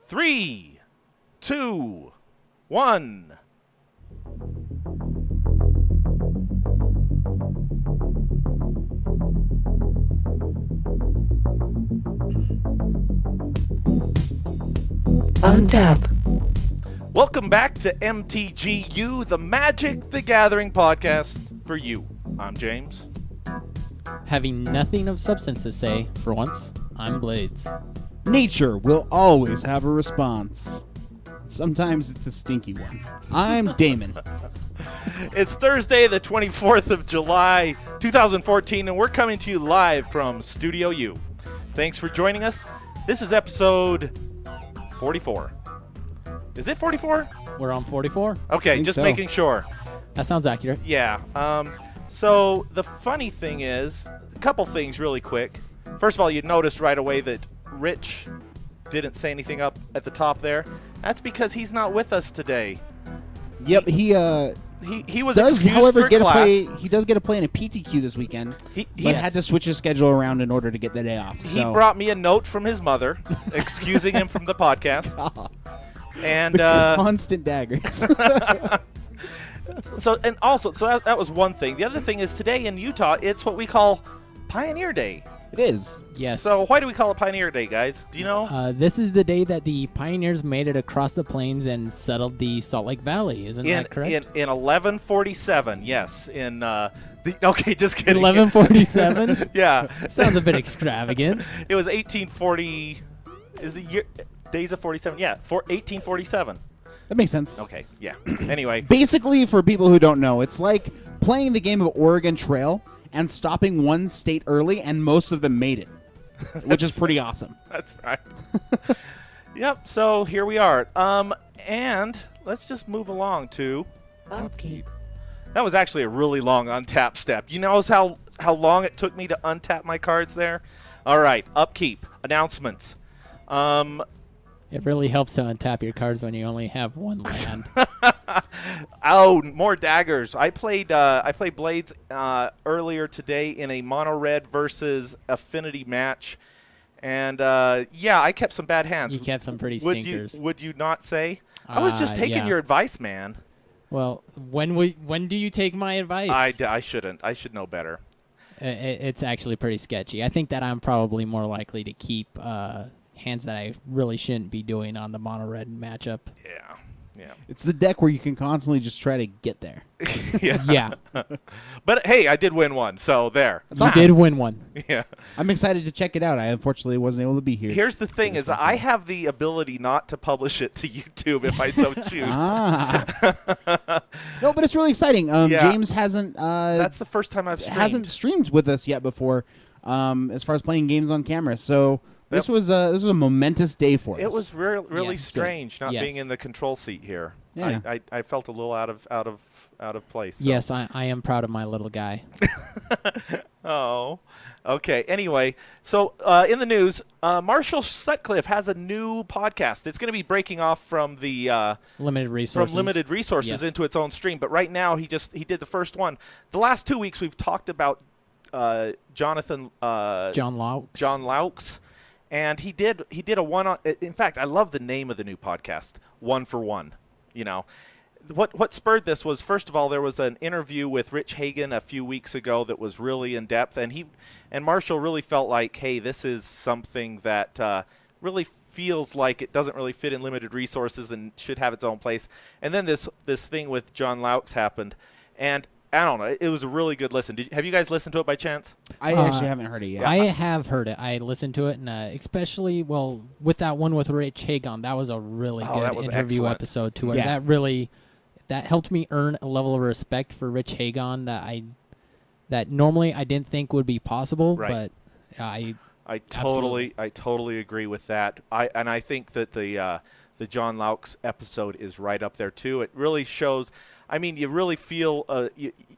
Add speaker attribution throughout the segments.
Speaker 1: 3, 2, 1.
Speaker 2: Untap.
Speaker 1: Welcome back to MTGYou, the Magic the Gathering podcast for you. I'm James.
Speaker 3: Having nothing of substance to say, for once, I'm Blades.
Speaker 4: Nature will always have a response. Sometimes it's a stinky one. I'm Damon.
Speaker 1: It's Thursday, the 24th of July, 2014, and we're coming to you live from Studio U. Thanks for joining us. This is episode 44. Is it 44?
Speaker 3: We're on 44?
Speaker 1: Okay, just
Speaker 4: so.
Speaker 1: making sure.
Speaker 3: That sounds accurate.
Speaker 1: Yeah. So the funny thing is, a couple things really quick. First of all, you noticed right away that Rich didn't say anything up at the top there. That's because he's not with us today.
Speaker 4: Yep, he
Speaker 1: was
Speaker 4: does,
Speaker 1: excused
Speaker 4: however,
Speaker 1: for
Speaker 4: get
Speaker 1: class.
Speaker 4: to play. He does get to play in a PTQ this weekend, but had to switch his schedule around in order to get the day off.
Speaker 1: He brought me a note from his mother, excusing him from the podcast. And
Speaker 4: constant daggers.
Speaker 1: So that was one thing. The other thing is today in Utah, it's what we call Pioneer Day.
Speaker 4: It is.
Speaker 3: Yes.
Speaker 1: So why do we call it Pioneer Day, guys? Do you know?
Speaker 3: This is the day that the pioneers made it across the plains and settled the Salt Lake Valley. Isn't that correct?
Speaker 1: In 1147, yes. Okay, just kidding.
Speaker 3: 1147?
Speaker 1: Yeah.
Speaker 3: Sounds a bit extravagant.
Speaker 1: It was 1840. Is the year days of 47? Yeah, 1847.
Speaker 4: That makes sense.
Speaker 1: Okay, yeah. Anyway.
Speaker 4: Basically, for people who don't know, it's like playing the game of Oregon Trail and stopping one state early, and most of them made it, which is pretty awesome.
Speaker 1: That's right. Yep, so here we are. And let's just move along to
Speaker 2: Upkeep.
Speaker 1: That was actually a really long untap step. You know how long it took me to untap my cards there? All right, upkeep, announcements.
Speaker 3: It really helps to untap your cards when you only have one land.
Speaker 1: Oh, more daggers. I played Blades earlier today in a mono red versus affinity match, and yeah, I kept some bad hands.
Speaker 3: You kept some pretty stinkers.
Speaker 1: Would you not say? I was just taking
Speaker 3: yeah.
Speaker 1: your advice, man.
Speaker 3: Well, when do you take my advice?
Speaker 1: I shouldn't. I should know better.
Speaker 3: It's actually pretty sketchy. I think that I'm probably more likely to keep hands that I really shouldn't be doing on the mono red matchup.
Speaker 1: Yeah.
Speaker 4: It's the deck where you can constantly just try to get there.
Speaker 3: Yeah.
Speaker 1: But hey, I did win one, so there.
Speaker 3: You did win one.
Speaker 1: Yeah.
Speaker 4: I'm excited to check it out. I unfortunately wasn't able to be here.
Speaker 1: Here's the thing: is I have the ability not to publish it to YouTube if I so choose.
Speaker 4: No, but it's really exciting.
Speaker 1: Yeah.
Speaker 4: James hasn't.
Speaker 1: That's the first time I've streamed.
Speaker 4: Hasn't streamed with us yet before, as far as playing games on camera. So this was a momentous day for us.
Speaker 1: It was really
Speaker 3: Yes.
Speaker 1: strange not
Speaker 3: Yes.
Speaker 1: being in the control seat here.
Speaker 4: Yeah.
Speaker 1: I felt a little out of place. So.
Speaker 3: Yes, I am proud of my little guy.
Speaker 1: Oh, okay. Anyway, so in the news, Marshall Sutcliffe has a new podcast. It's going to be breaking off from the
Speaker 3: Limited resources.
Speaker 1: yes. Into its own stream. But right now, he did the first one. The last 2 weeks, we've talked about John Laux. And he did a one on. In fact, I love the name of the new podcast, One for One. You know, what spurred this was, first of all, there was an interview with Rich Hagan a few weeks ago that was really in depth, and Marshall really felt like, hey, this is something that really feels like it doesn't really fit in limited resources and should have its own place. And then this thing with John Laux happened, and I don't know. It was a really good listen. Have you guys listened to it by chance?
Speaker 4: I actually haven't heard it yet.
Speaker 3: I have heard it. I listened to it, and especially, with that one with Rich Hagan, that was a really good interview
Speaker 1: excellent.
Speaker 3: episode to where
Speaker 4: Yeah.
Speaker 3: that helped me earn a level of respect for Rich Hagan that normally I didn't think would be possible,
Speaker 1: Right.
Speaker 3: but I
Speaker 1: totally agree with that. I think that the John Laux episode is right up there too. It really shows. I mean, you really feel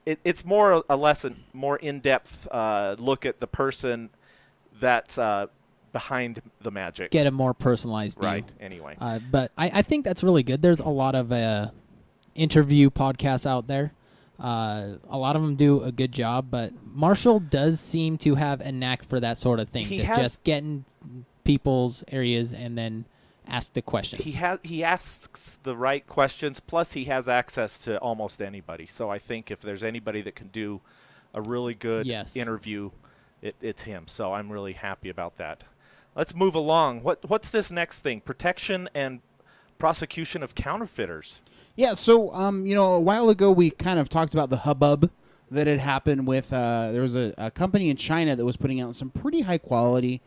Speaker 1: it's more a lesson, more in-depth look at the person that's behind the magic.
Speaker 3: get a more personalized view.
Speaker 1: Right. Anyway.
Speaker 3: But I think that's really good. There's a lot of interview podcasts out there. A lot of them do a good job, but Marshall does seem to have a knack for that sort of thing.
Speaker 1: He
Speaker 3: to
Speaker 1: has-
Speaker 3: just getting people's areas and then ask the questions.
Speaker 1: He asks the right questions, plus he has access to almost anybody. So I think if there's anybody that can do a really good interview, it's him. So I'm really happy about that. Let's move along. What's this next thing? Protection and prosecution of counterfeiters.
Speaker 4: Yeah, so a while ago we kind of talked about the hubbub that had happened with there was a company in China that was putting out some pretty high quality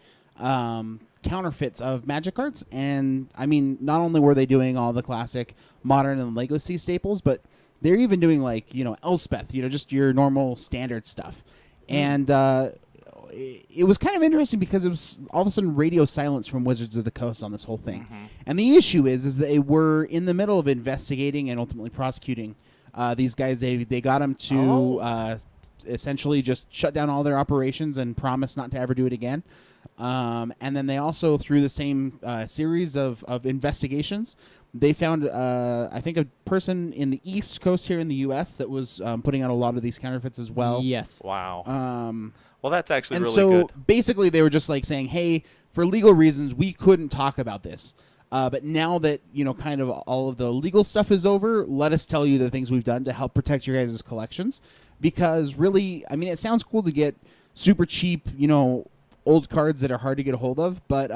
Speaker 4: counterfeits of Magic cards, and I mean, not only were they doing all the classic Modern and Legacy staples, but they're even doing like Elspeth, just your normal standard stuff, and it was kind of interesting because it was all of a sudden radio silence from Wizards of the Coast on this whole thing, and the issue is that they were in the middle of investigating and ultimately prosecuting these guys. They got them to essentially just shut down all their operations and promise not to ever do it again. And then they also, through the same series of investigations, they found, I think, a person in the East Coast here in the U.S. that was putting out a lot of these counterfeits as well.
Speaker 3: Yes.
Speaker 1: Wow. Well, that's actually really
Speaker 4: good. And
Speaker 1: so
Speaker 4: so basically they were just like saying, hey, for legal reasons, we couldn't talk about this. But now that, kind of all of the legal stuff is over, let us tell you the things we've done to help protect your guys' collections. Because really, I mean, it sounds cool to get super cheap, old cards that are hard to get a hold of. But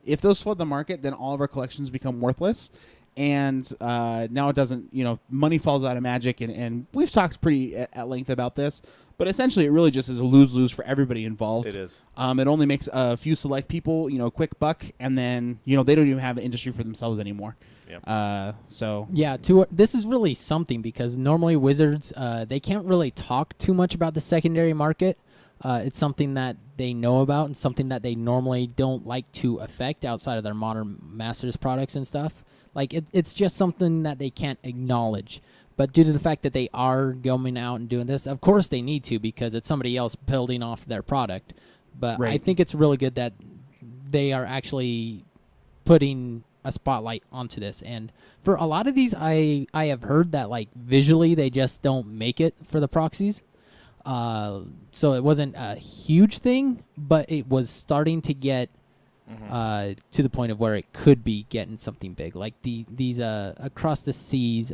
Speaker 4: if those flood the market, then all of our collections become worthless. And now it doesn't, money falls out of Magic. And we've talked pretty at length about this. But essentially, it really just is a lose-lose for everybody involved.
Speaker 1: It is.
Speaker 4: It only makes a few select people, a quick buck, and then, they don't even have an industry for themselves anymore.
Speaker 1: Yep.
Speaker 4: So
Speaker 3: yeah, this is really something because normally Wizards, they can't really talk too much about the secondary market. It's something that they know about and something that they normally don't like to affect outside of their Modern Masters products and stuff. Like, it's just something that they can't acknowledge. But due to the fact that they are going out and doing this, of course they need to because it's somebody else building off their product. But I think it's really good that they are actually putting a spotlight onto this. And for a lot of these, I have heard that, like, visually they just don't make it for the proxies. So it wasn't a huge thing, but it was starting to get to the point of where it could be getting something big. Like these across the seas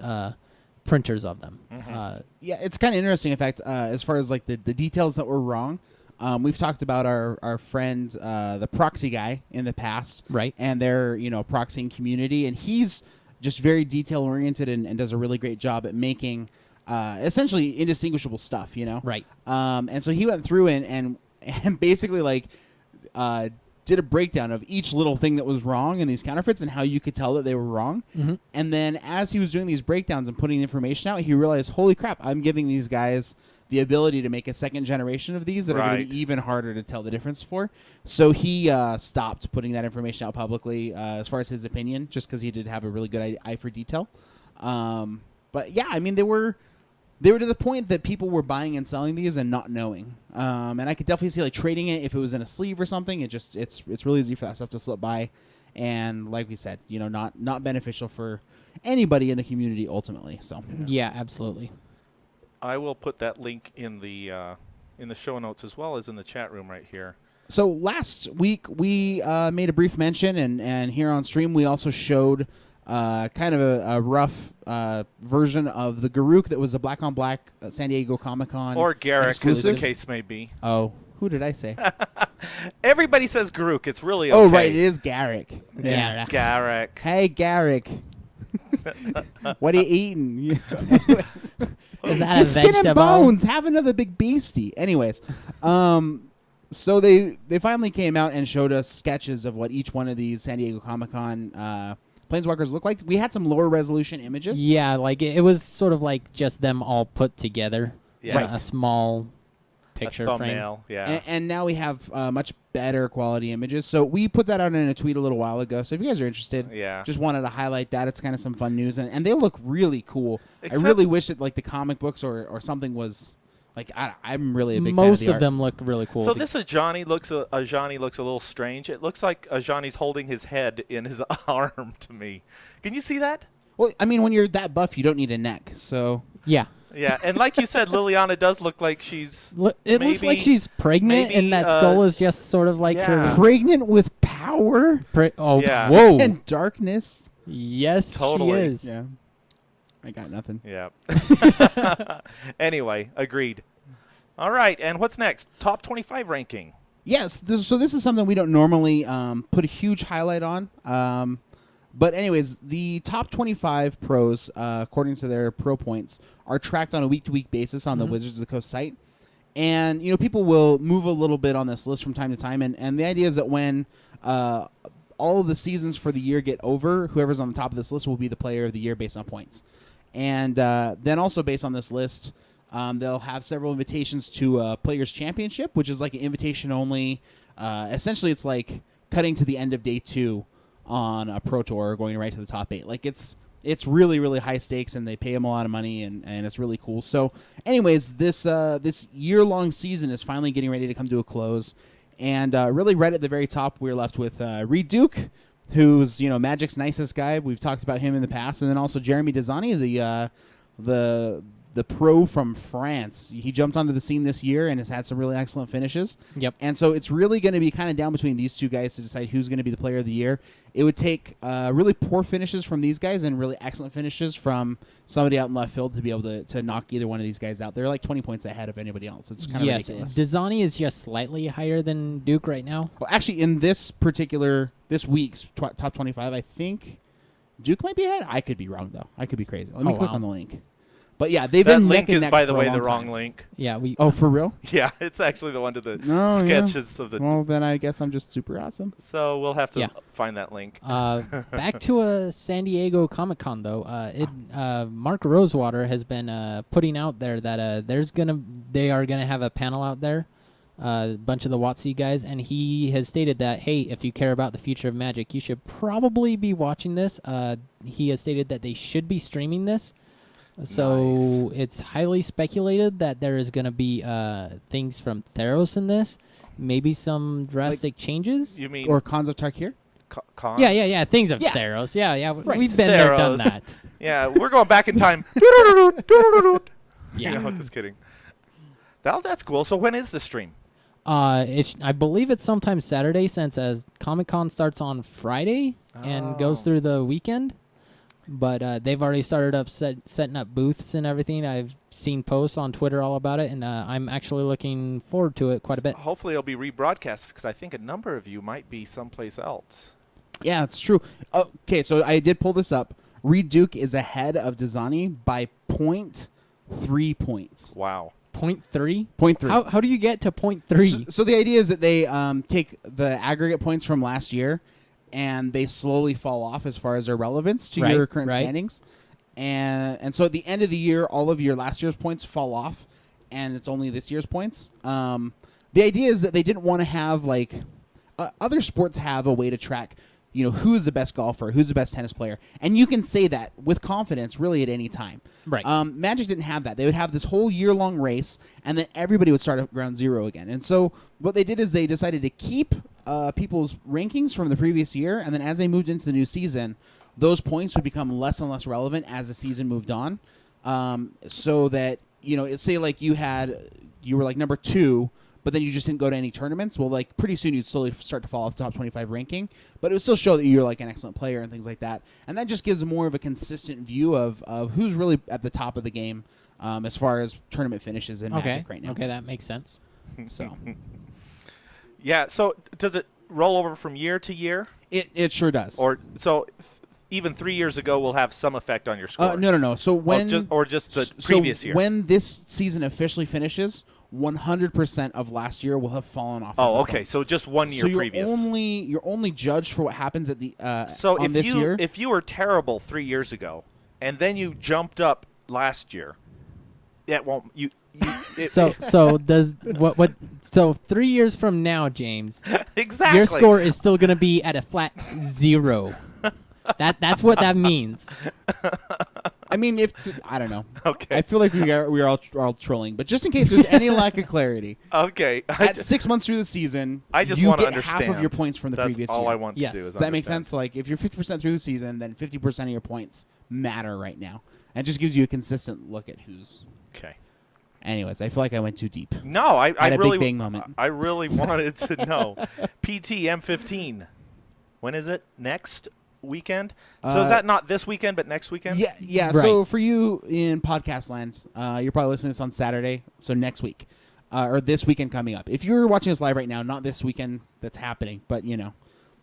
Speaker 3: printers of them.
Speaker 4: Yeah, it's kind of interesting. In fact, as far as like the details that were wrong, we've talked about our friend, the proxy guy in the past,
Speaker 3: right?
Speaker 4: And their proxying community, and he's just very detail oriented and does a really great job at making essentially indistinguishable stuff,
Speaker 3: Right.
Speaker 4: And so he went through and basically like did a breakdown of each little thing that was wrong in these counterfeits and how you could tell that they were wrong. And then as he was doing these breakdowns and putting the information out, he realized, holy crap, I'm giving these guys the ability to make a second generation of these that are going to be even harder to tell the difference for. So he stopped putting that information out publicly as far as his opinion, just because he did have a really good eye for detail. But yeah, I mean, they were to the point that people were buying and selling these and not knowing. And I could definitely see like trading it if it was in a sleeve or something. It's really easy for that stuff to slip by. And like we said, not beneficial for anybody in the community ultimately. So
Speaker 3: yeah, absolutely.
Speaker 1: I will put that link in the show notes as well as in the chat room right here.
Speaker 4: So last week we made a brief mention, and here on stream we also showed kind of a rough version of the Garruk that was a black on black San Diego Comic-Con.
Speaker 1: Or Garruk, as the case may be.
Speaker 4: Oh, who did I say?
Speaker 1: Everybody says Garruk. It's really okay.
Speaker 4: Oh, right, it is Garruk.
Speaker 3: Garruk.
Speaker 1: Garruk.
Speaker 4: Hey, Garruk. What are you eating?
Speaker 3: Is that a
Speaker 4: Skin and
Speaker 3: vegetable?
Speaker 4: bones. Have another big beastie. Anyways, so they finally came out and showed us sketches of what each one of these San Diego Comic-Con Planeswalkers look like. We had some lower resolution images.
Speaker 3: Yeah, like it was sort of like just them all put together.
Speaker 1: Yeah.
Speaker 3: Right. A small picture
Speaker 1: a thumbnail,
Speaker 3: frame.
Speaker 1: yeah.
Speaker 4: And now we have much better quality images. So we put that out in a tweet a little while ago. So if you guys are interested, just wanted to highlight that. It's kind of some fun news. And they look really cool.
Speaker 1: Except
Speaker 4: I really wish that like the comic books or something was... Like I'm really a big
Speaker 3: Most
Speaker 4: fan of the art.
Speaker 3: them look really cool.
Speaker 1: So this Ajani looks a little strange. It looks like Ajani's holding his head in his arm to me. Can you see that?
Speaker 4: Well, I mean, when you're that buff, you don't need a neck. So
Speaker 3: yeah.
Speaker 1: Yeah, and like you said, Liliana does look like she's
Speaker 3: It looks like she's pregnant, and that skull is just sort of like her.
Speaker 4: pregnant with power
Speaker 1: Yeah.
Speaker 3: Whoa.
Speaker 4: and darkness.
Speaker 3: Yes,
Speaker 1: Totally.
Speaker 3: she is.
Speaker 4: Yeah, I got nothing.
Speaker 1: Yeah. Anyway, agreed. All right, and what's next? Top 25 ranking.
Speaker 4: Yes, so this is something we don't normally put a huge highlight on. But anyways, the top 25 pros, according to their pro points, are tracked on a week-to-week basis on the Wizards of the Coast site. And, people will move a little bit on this list from time to time. And the idea is that when all of the seasons for the year get over, whoever's on the top of this list will be the player of the year based on points. And then also based on this list, they'll have several invitations to Players' Championship, which is like an invitation only. Essentially, it's like cutting to the end of day 2 on a Pro Tour, going right to the top 8. Like it's really, really high stakes, and they pay them a lot of money, and it's really cool. So anyways, this year-long season is finally getting ready to come to a close. And really right at the very top, we're left with Reed Duke, who's, Magic's nicest guy. We've talked about him in the past. And then also Jeremy Desani, the pro from France. He jumped onto the scene this year and has had some really excellent finishes.
Speaker 3: Yep.
Speaker 4: And so it's really going to be kind of down between these two guys to decide who's going to be the player of the year. It would take really poor finishes from these guys and really excellent finishes from somebody out in left field to be able to knock either one of these guys out. They're like 20 points ahead of anybody else. It's kind of ridiculous.
Speaker 3: Desani is just slightly higher than Duke right now.
Speaker 4: Well, actually, in this week's top 25, I think Duke might be ahead. I could be wrong, though. I could be crazy. Let me click on the link. But yeah, they've
Speaker 1: That
Speaker 4: been
Speaker 1: link
Speaker 4: neck and
Speaker 1: is,
Speaker 4: neck
Speaker 1: by the
Speaker 4: for a
Speaker 1: way,
Speaker 4: long
Speaker 1: the wrong
Speaker 4: time.
Speaker 1: link.
Speaker 3: Yeah,
Speaker 4: Oh, for real?
Speaker 1: Yeah, it's actually the one to the
Speaker 4: Oh,
Speaker 1: sketches of the.
Speaker 4: Well, then I guess I'm just super awesome.
Speaker 1: So we'll have to find that link.
Speaker 3: Back to a San Diego Comic-Con though. Mark Rosewater has been putting out there that they are gonna have a panel out there, a bunch of the WotC guys, and he has stated that, hey, if you care about the future of Magic, you should probably be watching this. He has stated that they should be streaming this. So it's highly speculated that there is going to be things from Theros in this, maybe some drastic changes.
Speaker 1: You mean
Speaker 4: Or Cons of Tarkir?
Speaker 1: Cons?
Speaker 3: Yeah, things of Theros. Yeah, we've been there, done
Speaker 1: Theros.
Speaker 3: that.
Speaker 1: Yeah, we're going back in time.
Speaker 3: Yeah.
Speaker 1: No, just kidding. That's cool. So when is the stream?
Speaker 3: I believe it's sometime Saturday, since as Comic-Con starts on Friday and goes through the weekend. But they've already started setting up booths and everything. I've seen posts on Twitter all about it, and I'm actually looking forward to it quite a bit.
Speaker 1: Hopefully it'll be rebroadcast, because I think a number of you might be someplace else.
Speaker 4: Yeah, it's true. Okay, so I did pull this up. Reed Duke is ahead of Desani by 0.3 points.
Speaker 1: Wow.
Speaker 3: 0.3?
Speaker 4: 0.3.
Speaker 3: How do you get to 0.3?
Speaker 4: So the idea is that they take the aggregate points from last year, and they slowly fall off as far as their relevance to your current standings. And so at the end of the year, all of your last year's points fall off, and it's only this year's points. The idea is that they didn't want to have, like, other sports have a way to track, who's the best golfer, who's the best tennis player. And you can say that with confidence really at any time.
Speaker 3: Right.
Speaker 4: Magic didn't have that. They would have this whole year-long race, and then everybody would start at ground zero again. And so what they did is they decided to keep people's rankings from the previous year, and then as they moved into the new season, those points would become less and less relevant as the season moved on. So that, say like you were like number 2, but then you just didn't go to any tournaments. Well, like pretty soon you'd slowly start to fall off the top 25 ranking, but it would still show that you're like an excellent player and things like that. And that just gives more of a consistent view of who's really at the top of the game as far as tournament finishes in Magic right now.
Speaker 3: Okay, that makes sense.
Speaker 4: So
Speaker 1: Yeah, so does it roll over from year to year?
Speaker 4: it sure does.
Speaker 1: Or so even 3 years ago will have some effect on your score?
Speaker 4: No. So when
Speaker 1: just the previous year.
Speaker 4: When this season officially finishes, 100% of last year will have fallen off.
Speaker 1: Oh, okay. So just 1 year previous.
Speaker 4: You're only judged for what happens at the
Speaker 1: so
Speaker 4: on this year.
Speaker 1: If you were terrible 3 years ago, and then you jumped up last year, it won't.
Speaker 3: So does what? So 3 years from now, James,
Speaker 1: exactly.
Speaker 3: your score is still going to be at a flat 0. That's what that means.
Speaker 4: I mean, I don't know.
Speaker 1: Okay.
Speaker 4: I feel like we are all trolling, but just in case there's any lack of clarity.
Speaker 1: Okay.
Speaker 4: At 6 months through the season,
Speaker 1: I just
Speaker 4: you
Speaker 1: want to
Speaker 4: get
Speaker 1: understand
Speaker 4: half of your points from the
Speaker 1: That's
Speaker 4: previous
Speaker 1: all
Speaker 4: year.
Speaker 1: I want to do is
Speaker 4: Does that make
Speaker 1: understand.
Speaker 4: sense? Like, if you're 50% through the season, then 50% of your points matter right now. And it just gives you a consistent look at who's.
Speaker 1: Okay.
Speaker 4: Anyways, I feel like I went too deep.
Speaker 1: No, I
Speaker 4: Had a
Speaker 1: really
Speaker 4: Big Bang moment.
Speaker 1: I really wanted to know. PT M15. When is it? Next weekend? So is that not this weekend, but next weekend?
Speaker 4: Yeah.
Speaker 3: Right.
Speaker 4: So for you in podcast land, you're probably listening to this on Saturday, so next week. Or this weekend coming up. If you're watching this live right now, not this weekend that's happening, but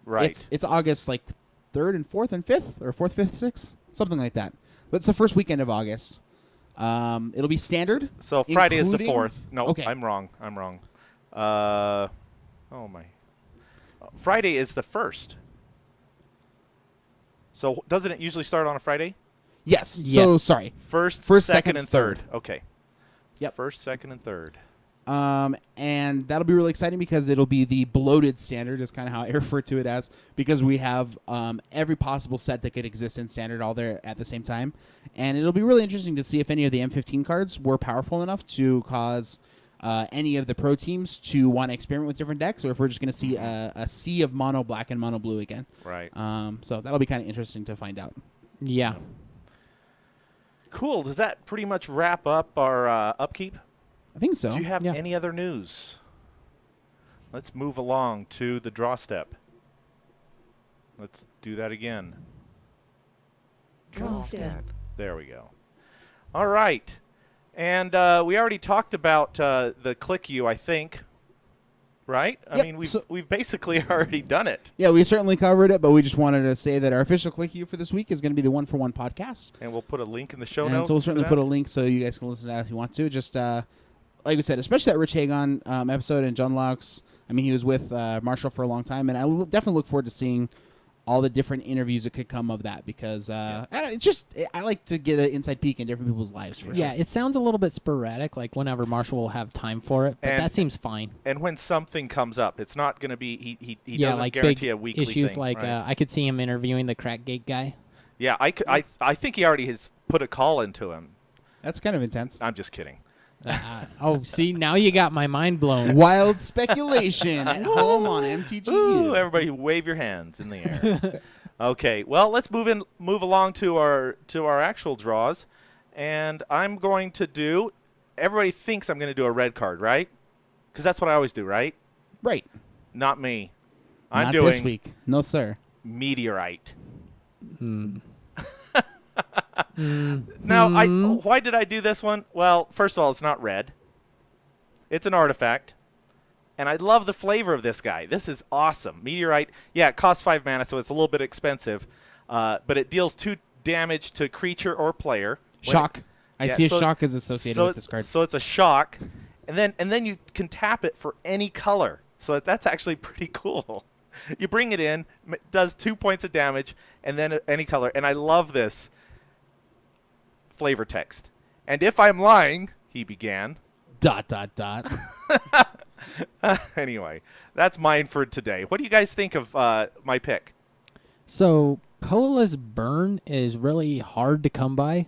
Speaker 1: Right.
Speaker 4: It's August 3rd and 4th and 5th, or 4th, 5th, 6th, something like that. But it's the first weekend of August. It'll be standard.
Speaker 1: So Friday is the
Speaker 4: including-
Speaker 1: 4th. No,
Speaker 4: Okay.
Speaker 1: I'm wrong. Oh my. Friday is the 1st. So doesn't it usually start on a Friday?
Speaker 4: Yes.
Speaker 3: Yes.
Speaker 4: So sorry.
Speaker 1: First,
Speaker 4: First,
Speaker 1: second,
Speaker 4: second,
Speaker 1: and third.
Speaker 4: third.
Speaker 1: Okay.
Speaker 4: Yep.
Speaker 1: First, second, and third.
Speaker 4: And that'll be really exciting because it'll be the bloated standard, is kind of how I refer to it as, because we have every possible set that could exist in standard all there at the same time. And it'll be really interesting to see if any of the M15 cards were powerful enough to cause any of the pro teams to want to experiment with different decks, or if we're just going to see a sea of mono black and mono blue again.
Speaker 1: Right.
Speaker 4: So that'll be kind of interesting to find out.
Speaker 3: Yeah.
Speaker 1: Cool. Does that pretty much wrap up our upkeep?
Speaker 4: I think so.
Speaker 1: Do you have
Speaker 3: Yeah.
Speaker 1: any other news? Let's move along to the draw step. Let's do that again.
Speaker 2: Draw step.
Speaker 1: There we go. All right. And we already talked about the MTGYou, I think. Right? I
Speaker 4: Yep,
Speaker 1: mean,
Speaker 4: so-
Speaker 1: we've basically already done it.
Speaker 4: Yeah, we certainly covered it, but we just wanted to say that our official MTGYou for this week is going to be the 1-for-1 podcast.
Speaker 1: And we'll put a link in the show
Speaker 4: And
Speaker 1: notes.
Speaker 4: so we'll
Speaker 1: for
Speaker 4: certainly
Speaker 1: that.
Speaker 4: put a link so you guys can listen to that if you want to. Just like we said, especially that Rich Hagon episode and John Laux. I mean, he was with Marshall for a long time, and I will definitely look forward to seeing all the different interviews that could come of that, because I like to get an inside peek in different people's lives. For
Speaker 3: Yeah,
Speaker 4: sure.
Speaker 3: it sounds a little bit sporadic, like whenever Marshall will have time for it, but
Speaker 1: And-
Speaker 3: that seems fine.
Speaker 1: And when something comes up, it's not going to be he
Speaker 3: Yeah,
Speaker 1: doesn't
Speaker 3: like
Speaker 1: guarantee
Speaker 3: big
Speaker 1: a weekly
Speaker 3: issues,
Speaker 1: thing.
Speaker 3: like
Speaker 1: right?
Speaker 3: I could see him interviewing the Crackgate guy.
Speaker 1: Yeah, I think he already has put a call into him.
Speaker 4: That's kind of intense.
Speaker 1: I'm just kidding.
Speaker 3: Oh, see, now you got my mind blown.
Speaker 4: Wild speculation at home on MTGYou.
Speaker 1: Ooh, everybody wave your hands in the air. Okay, well, let's move along to our actual draws. And I'm going to do, everybody thinks I'm going to do a red card, right? Because that's what I always do, right?
Speaker 4: Right.
Speaker 1: Not me. I'm
Speaker 4: Not
Speaker 1: doing
Speaker 4: this week. No, sir.
Speaker 1: Meteorite.
Speaker 3: Hmm.
Speaker 1: Now, why did I do this one? Well, first of all, it's not red. It's an artifact. And I love the flavor of this guy. This is awesome. Meteorite, yeah, it costs 5 mana, so it's a little bit expensive. But it deals 2 damage to creature or player.
Speaker 4: Shock. I
Speaker 1: Yeah,
Speaker 4: see a
Speaker 1: so
Speaker 4: shock is associated
Speaker 1: so
Speaker 4: with
Speaker 1: it's-
Speaker 4: this card.
Speaker 1: So it's a shock. And then you can tap it for any color. So that's actually pretty cool. You bring it in, does 2 points of damage, and then any color. And I love this flavor text. And if I'm lying, he began. ... Anyway, that's mine for today. What do you guys think of my pick?
Speaker 3: So, colorless burn is really hard to come by.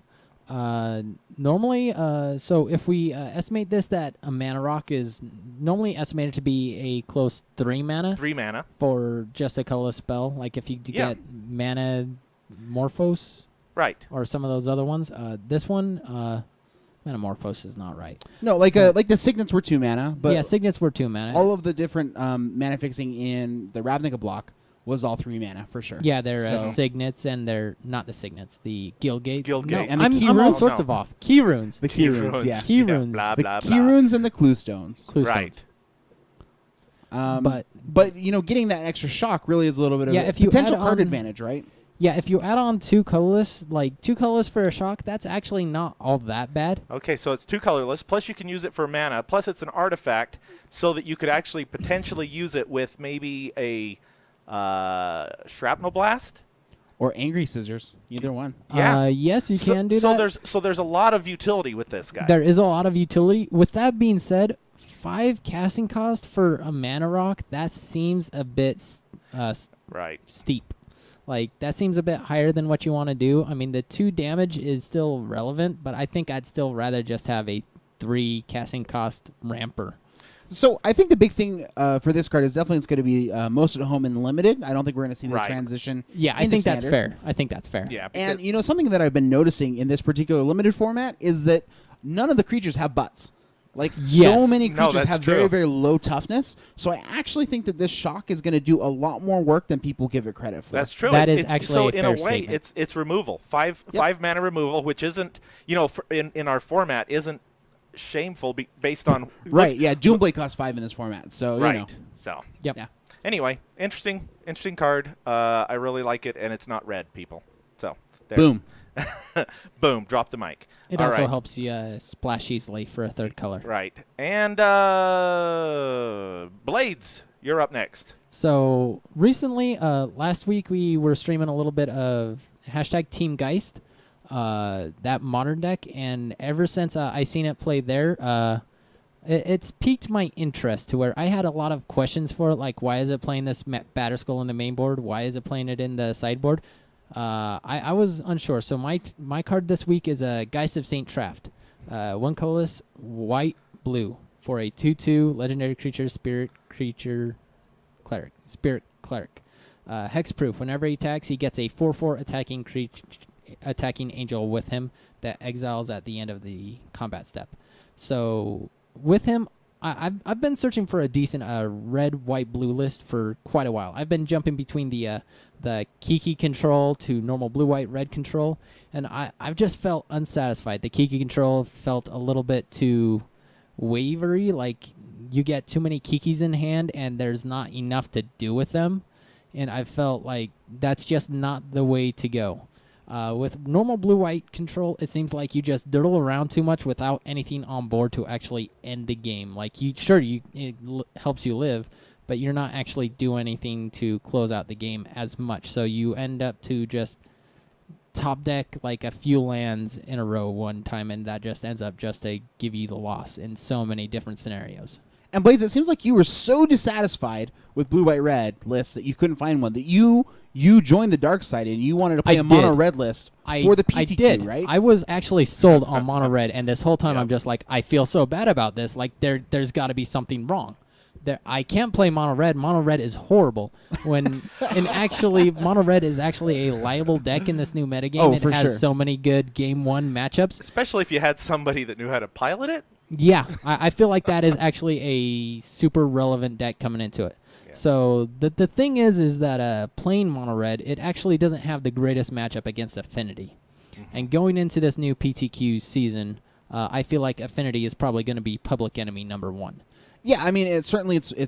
Speaker 3: Normally, so if we estimate this, that a mana rock is normally estimated to be a close 3 mana
Speaker 1: 3 mana.
Speaker 3: for just a colorless spell. Like if you
Speaker 1: Yeah.
Speaker 3: get mana Morphos
Speaker 1: Right.
Speaker 3: or some of those other ones. This one, Manamorphose is not right.
Speaker 4: No, like the Signets were 2 mana, but
Speaker 3: yeah, Signets were 2 mana.
Speaker 4: all of the different mana fixing in the Ravnica block was all 3 mana for sure.
Speaker 3: Yeah, they're
Speaker 4: So-
Speaker 3: Signets, and they're not the Signets, the Guildgate.
Speaker 1: Guildgate.
Speaker 3: No,
Speaker 4: And the
Speaker 3: I'm
Speaker 4: key
Speaker 3: all
Speaker 4: runes?
Speaker 3: sorts
Speaker 1: No.
Speaker 3: of off. Key runes.
Speaker 4: The key runes, yeah.
Speaker 3: Key runes.
Speaker 1: Blah,
Speaker 4: The
Speaker 1: blah,
Speaker 4: key
Speaker 1: blah.
Speaker 4: runes and the clue stones.
Speaker 3: Clue
Speaker 1: Right.
Speaker 3: stones.
Speaker 4: But getting that extra shock really is a little bit of
Speaker 3: Yeah,
Speaker 4: a
Speaker 3: if you
Speaker 4: potential
Speaker 3: add
Speaker 4: card
Speaker 3: on-
Speaker 4: advantage, right?
Speaker 3: Yeah, if you add on 2 colorless, like 2 colorless for a shock, that's actually not all that bad.
Speaker 1: Okay, so it's 2 colorless, plus you can use it for mana, plus it's an artifact, so that you could actually potentially use it with maybe a shrapnel blast.
Speaker 4: Or angry scissors, either one.
Speaker 1: Yeah.
Speaker 3: Yes, you can do
Speaker 1: so
Speaker 3: that.
Speaker 1: there's a lot of utility with this guy.
Speaker 3: There is a lot of utility. With that being said, 5 casting cost for a mana rock, that seems a bit
Speaker 1: Right.
Speaker 3: steep. Like, that seems a bit higher than what you want to do. I mean, the 2 damage is still relevant, but I think I'd still rather just have a 3 casting cost ramper.
Speaker 4: So I think the big thing for this card is definitely it's going to be most at home and limited. I don't think we're going to see the
Speaker 1: Right.
Speaker 4: transition.
Speaker 3: Yeah, I
Speaker 4: into
Speaker 3: think that's
Speaker 4: standard.
Speaker 3: fair. I think that's fair.
Speaker 1: Yeah.
Speaker 4: And
Speaker 1: because-
Speaker 4: something that I've been noticing in this particular limited format is that none of the creatures have butts. Like,
Speaker 3: Yes.
Speaker 4: so many
Speaker 1: No,
Speaker 4: creatures
Speaker 1: that's
Speaker 4: have
Speaker 1: true.
Speaker 4: very, very low toughness. So I actually think that this shock is going to do a lot more work than people give it credit for.
Speaker 1: That's true.
Speaker 3: That is
Speaker 1: It's
Speaker 3: actually
Speaker 1: so
Speaker 3: a
Speaker 1: in
Speaker 3: fair
Speaker 1: a way,
Speaker 3: statement.
Speaker 1: it's removal. Five mana removal, which isn't, in our format isn't shameful based on
Speaker 4: Right, yeah. Doomblade costs 5 in this format. So,
Speaker 1: right.
Speaker 4: you know.
Speaker 1: So
Speaker 3: Yep.
Speaker 4: Yeah.
Speaker 1: anyway, interesting card. I really like it, and it's not red, people. So there.
Speaker 4: Boom.
Speaker 1: Boom. Drop the mic.
Speaker 3: It
Speaker 1: All
Speaker 3: also
Speaker 1: right.
Speaker 3: helps you splash easily for a third color.
Speaker 1: Right. And Blades, you're up next.
Speaker 3: So recently, last week we were streaming a little bit of #Team Geist, that modern deck, and ever since I seen it play there, it's piqued my interest to where I had a lot of questions for it, like why is it playing this Batterskull in the main board? Why is it playing it in the sideboard? I was unsure. So my card this week is a Geist of Saint Traft, 1 colorless, white, blue for a 2/2 legendary creature, spirit cleric. Hexproof. Whenever he attacks, he gets a 4/4 attacking angel with him that exiles at the end of the combat step. So with him, I've been searching for a decent red, white, blue list for quite a while. I've been jumping between the Kiki control to normal blue, white, red control, and I've just felt unsatisfied. The Kiki control felt a little bit too wavery, like you get too many Kikis in hand and there's not enough to do with them, and I felt like that's just not the way to go. With normal blue-white control, it seems like you just diddle around too much without anything on board to actually end the game. Like, it helps you live, but you're not actually doing anything to close out the game as much. So you end up to just top deck like a few lands in a row one time, and that just ends up just to give you the loss in so many different scenarios.
Speaker 4: And Blades, it seems like you were so dissatisfied with blue, white, red lists that you couldn't find one, that you joined the dark side and you wanted to play a mono red list for the PTQ,
Speaker 3: I did.
Speaker 4: right?
Speaker 3: I was actually sold on mono red, and this whole time
Speaker 1: Yeah.
Speaker 3: I'm just like, I feel so bad about this. Like there's got to be something wrong. I can't play mono red. Mono red is horrible. And actually, mono red is actually a liable deck in this new metagame.
Speaker 4: Oh,
Speaker 3: it
Speaker 4: for
Speaker 3: has
Speaker 4: sure.
Speaker 3: so many good game 1 matchups.
Speaker 1: Especially if you had somebody that knew how to pilot it.
Speaker 3: Yeah, I feel like that is actually a super relevant deck coming into it.
Speaker 1: Yeah.
Speaker 3: So the thing is that playing mono red, it actually doesn't have the greatest matchup against Affinity. And going into this new PTQ season, I feel like Affinity is probably going to be public enemy number 1.
Speaker 4: Yeah, I mean, it's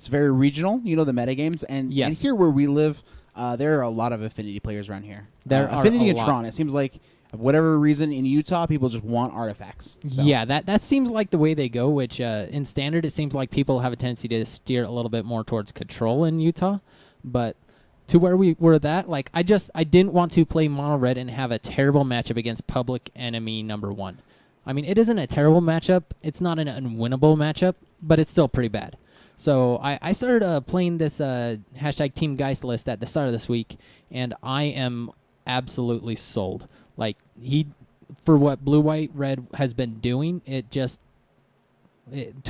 Speaker 4: very regional, the metagames. And,
Speaker 3: Yes.
Speaker 4: and here where we live, there are a lot of Affinity players around here.
Speaker 3: There are
Speaker 4: Affinity
Speaker 3: a
Speaker 4: and
Speaker 3: lot.
Speaker 4: Tron, it seems like, for whatever reason, in Utah, people just want artifacts. So.
Speaker 3: Yeah, that seems like the way they go, which in Standard, it seems like people have a tendency to steer a little bit more towards control in Utah. But to where we were that, like, I didn't want to play mono red and have a terrible matchup against public enemy number 1. I mean, it isn't a terrible matchup. It's not an unwinnable matchup, but it's still pretty bad. So I started playing this #Team Geist list at the start of this week, and I am absolutely sold. Like, for what blue, white, red has been doing, to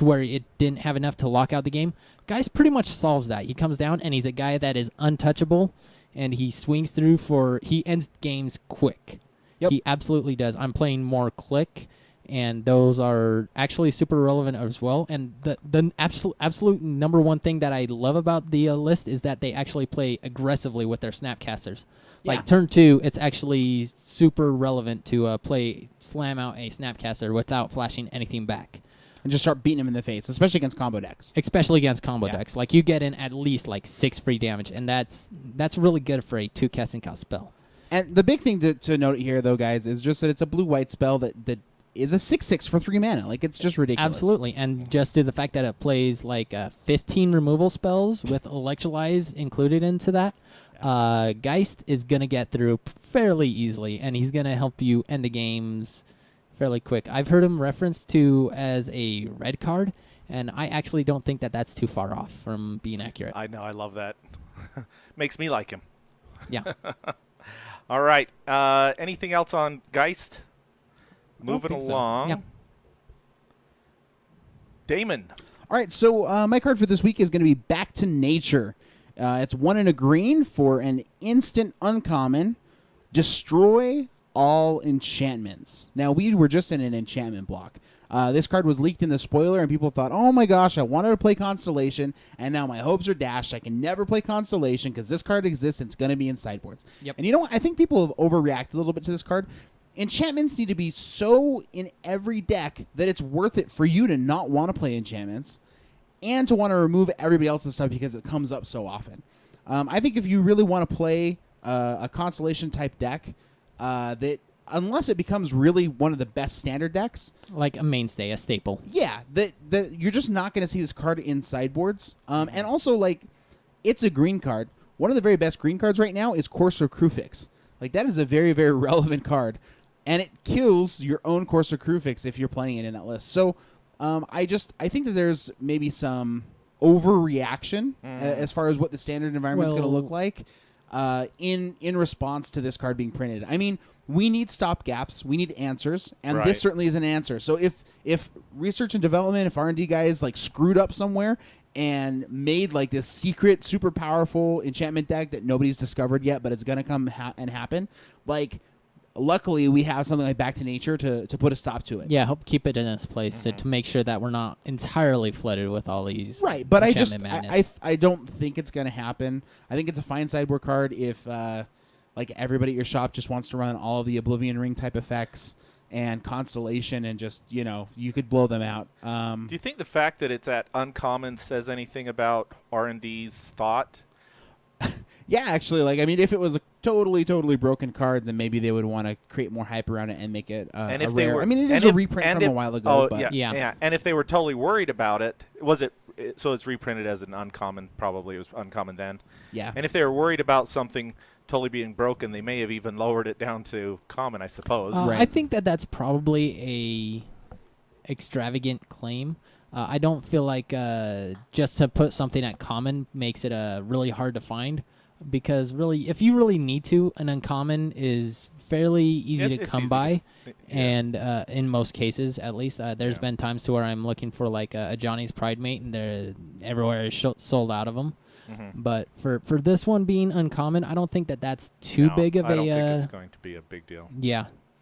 Speaker 3: where it didn't have enough to lock out the game. Geist pretty much solves that. He comes down, and he's a guy that is untouchable, and he swings through he ends games quick.
Speaker 4: Yep.
Speaker 3: He absolutely does. I'm playing more click, and those are actually super relevant as well. And the absolute number 1 thing that I love about the list is that they actually play aggressively with their snapcasters.
Speaker 4: Yeah.
Speaker 3: Like turn 2, it's actually super relevant to slam out a snapcaster without flashing anything back.
Speaker 4: And just start beating him in the face, especially against combo decks.
Speaker 3: Especially against combo
Speaker 4: Yeah.
Speaker 3: decks. Like, you get in at least like 6 free damage, and that's really good for a 2 casting cost spell.
Speaker 4: And the big thing to note here, though, guys, is just that it's a blue-white spell that is a 6/6 for 3 mana. Like, it's just ridiculous.
Speaker 3: Absolutely, and just to the fact that it plays like 15 removal spells with Electrolyze included into that, Geist is going to get through fairly easily, and he's going to help you end the games fairly quick. I've heard him referenced to as a red card, and I actually don't think that that's too far off from being accurate.
Speaker 1: I know. I love that. Makes me like him.
Speaker 3: Yeah.
Speaker 1: All right. Anything else on Geist? Moving
Speaker 4: think so.
Speaker 1: along.
Speaker 3: Yep.
Speaker 1: Damon.
Speaker 4: All right, so my card for this week is going to be Back to Nature. It's 1 and a green for an instant uncommon. Destroy all enchantments. Now, we were just in an enchantment block. This card was leaked in the spoiler, and people thought, oh my gosh, I wanted to play Constellation, and now my hopes are dashed. I can never play Constellation because this card exists and it's going to be in sideboards.
Speaker 3: Yep.
Speaker 4: And you know what? I think people have overreacted a little bit to this card. Enchantments need to be so in every deck that it's worth it for you to not want to play enchantments and to want to remove everybody else's stuff because it comes up so often. I think if you really want to play a Constellation type deck, that unless it becomes really one of the best standard decks,
Speaker 3: like a mainstay, a staple.
Speaker 4: yeah, that you're just not going to see this card in sideboards. And also, like, it's a green card. One of the very best green cards right now is Courser Crewfix. Like, that is a very, very relevant card. And it kills your own Courser Crewfix if you're playing it in that list. So I think that there's maybe some overreaction as far as what the standard environment's going to look like in response to this card being printed. I mean, we need stopgaps, we need answers, and this certainly is an answer. So if research and development, if R&D guys like screwed up somewhere and made like this secret, super powerful enchantment deck that nobody's discovered yet, but it's going to come and happen, like, luckily we have something like Back to Nature to put a stop to it.
Speaker 3: Yeah, help keep it in its place to make sure that we're not entirely flooded with all these.
Speaker 4: Right, but
Speaker 3: I
Speaker 4: I don't think it's going to happen. I think it's a fine sideboard card if like everybody at your shop just wants to run all of the Oblivion Ring type effects and Constellation and just, you know, you could blow them out.
Speaker 1: Do you think the fact that it's at uncommon says anything about R&D's thought?
Speaker 4: Yeah, actually, like, I mean, if it was a totally broken card, then maybe they would want to create more hype around it and make it
Speaker 1: and
Speaker 4: a
Speaker 1: if they
Speaker 4: rare.
Speaker 1: were,
Speaker 4: I mean, it is a reprint from a while ago.
Speaker 1: Oh,
Speaker 4: but
Speaker 1: yeah. And if they were totally worried about it, so it's reprinted as an uncommon, probably it was uncommon then.
Speaker 4: Yeah.
Speaker 1: And if they were worried about something totally being broken, they may have even lowered it down to common, I suppose.
Speaker 4: Right.
Speaker 3: I think that's probably a extravagant claim. I don't feel like just to put something at common makes it really hard to find, because really, if you really need to, an uncommon is fairly easy to come by, and in most cases, at least, there's been times to where I'm looking for like a Johnny's Pride Mate, and they're everywhere is sold out of them. But for this one being uncommon, I don't think that's too big of
Speaker 1: I don't think it's going to be a big deal.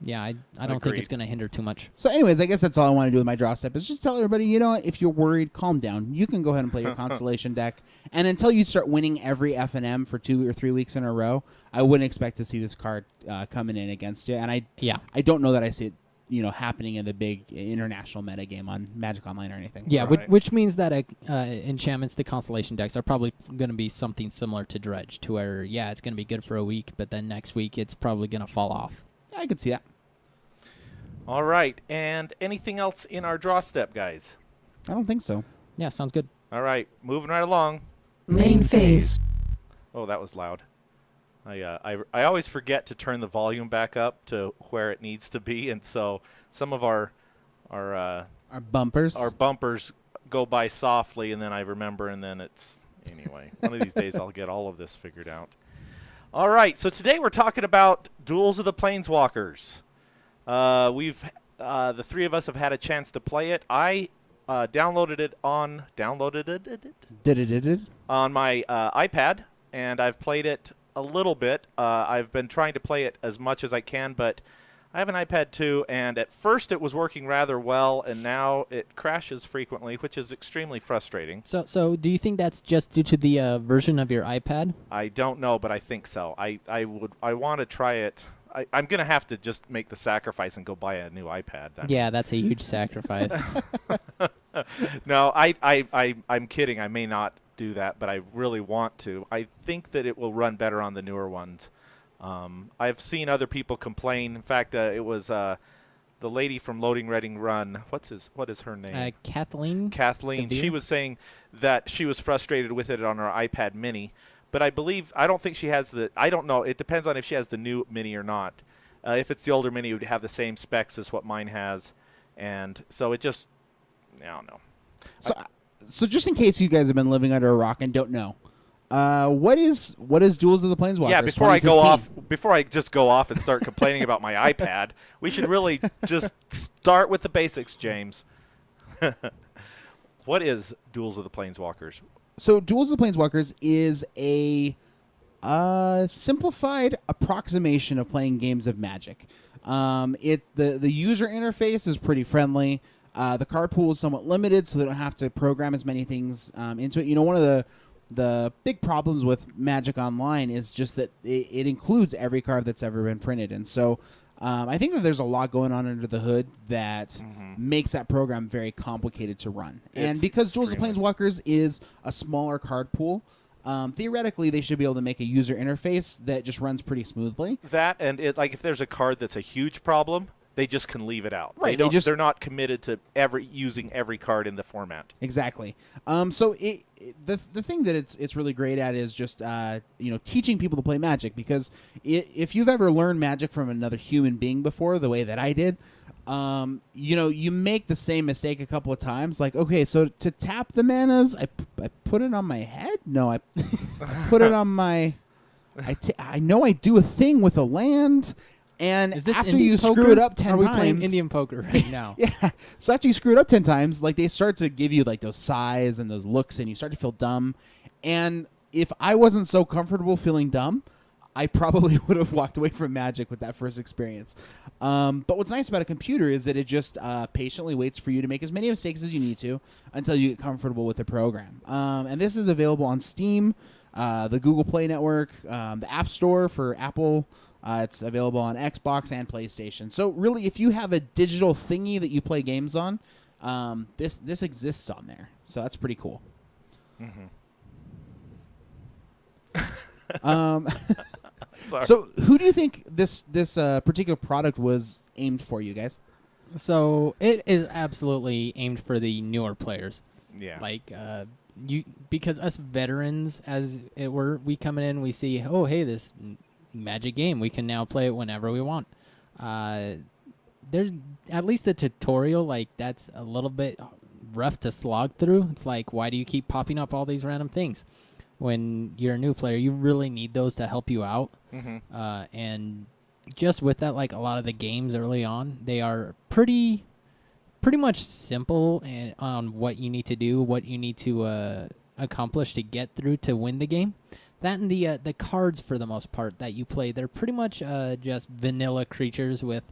Speaker 3: Yeah, I don't think it's going to hinder too much.
Speaker 4: So anyways, I guess that's all I want to do with my draw step is just tell everybody, you know what, if you're worried, calm down. You can go ahead and play your Constellation deck. And until you start winning every F&M for 2 or 3 weeks in a row, I wouldn't expect to see this card coming in against you. And I don't know that I see it, you know, happening in the big international meta game on Magic Online or anything.
Speaker 3: Yeah, which means that enchantments, the Constellation decks, are probably going to be something similar to Dredge, to where, it's going to be good for a week, but then next week it's probably going to fall off.
Speaker 4: I could see that.
Speaker 1: All right. And anything else in our draw step, guys?
Speaker 4: I don't think so.
Speaker 3: Yeah, sounds good.
Speaker 1: All right. Moving right along.
Speaker 2: Main phase.
Speaker 1: Oh, that was loud. I always forget to turn the volume back up to where it needs to be, and so some of our bumpers go by softly, and then I remember, and then it's anyway. One of these days I'll get all of this figured out. All right, so today we're talking about Duels of the Planeswalkers. The three of us have had a chance to play it. I downloaded it on my iPad, and I've played it a little bit. I've been trying to play it as much as I can, but I have an iPad too, and at first it was working rather well, and now it crashes frequently, which is extremely frustrating.
Speaker 3: So do you think that's just due to the version of your iPad?
Speaker 1: I don't know, but I think so. I want to try it. I'm going to have to just make the sacrifice and go buy a new iPad.
Speaker 3: That's a huge sacrifice.
Speaker 1: No, I'm kidding. I may not do that, but I really want to. I think that it will run better on the newer ones. I've seen other people complain. In fact, it was the lady from Loading Reading Run. What is her name?
Speaker 3: Kathleen.
Speaker 1: Kathleen. She was saying that she was frustrated with it on her iPad Mini. But I don't think she has I don't know. It depends on if she has the new Mini or not. If it's the older Mini, it would have the same specs as what mine has. And so it just, I don't know.
Speaker 4: So just in case you guys have been living under a rock and don't know, what is Duels of the Planeswalkers?
Speaker 1: Yeah, before I just go off and start complaining about my iPad, we should really just start with the basics, James. What is Duels of the Planeswalkers?
Speaker 4: So Duels of the Planeswalkers is a simplified approximation of playing games of Magic. The user interface is pretty friendly. The card pool is somewhat limited, so they don't have to program as many things into it. You know, one of the big problems with Magic Online is just that it includes every card that's ever been printed. And so I think that there's a lot going on under the hood that makes that program very complicated to run. And because Duels of Planeswalkers is a smaller card pool, theoretically they should be able to make a user interface that just runs pretty smoothly.
Speaker 1: That, and like if there's a card that's a huge problem, they just can leave it out.
Speaker 4: Right.
Speaker 1: They're not committed to using every card in the format.
Speaker 4: Exactly. So the thing that it's really great at is just teaching people to play Magic, because if you've ever learned Magic from another human being before, the way that I did, you make the same mistake a couple of times. Like, okay, so to tap the manas, I put it on my head. No, I put it on my. I know I do a thing with a land. And after you screw it up 10 times... Are we
Speaker 3: playing Indian poker right now?
Speaker 4: Yeah. So after you screw it up 10 times, like, they start to give you, like, those sighs and those looks, and you start to feel dumb. And if I wasn't so comfortable feeling dumb, I probably would have walked away from Magic with that first experience. But what's nice about a computer is that it just patiently waits for you to make as many mistakes as you need to until you get comfortable with the program. And this is available on Steam, the Google Play Network, the App Store for Apple. It's available on Xbox and PlayStation. So really, if you have a digital thingy that you play games on, this exists on there. So that's pretty cool.
Speaker 1: Sorry.
Speaker 4: So who do you think this particular product was aimed for, you guys?
Speaker 3: So it is absolutely aimed for the newer players.
Speaker 1: Yeah.
Speaker 3: Like because us veterans, as it were, we come in, we see, oh, hey, this Magic game, we can now play it whenever we want. There's at least the tutorial, like, that's a little bit rough to slog through. It's like, why do you keep popping up all these random things? When you're a new player, you really need those to help you out. And just with that, like, a lot of the games early on, they are pretty much simple on what you need to do, what you need to accomplish to get through to win the game. That and the cards, for the most part, that you play, they're pretty much just vanilla creatures with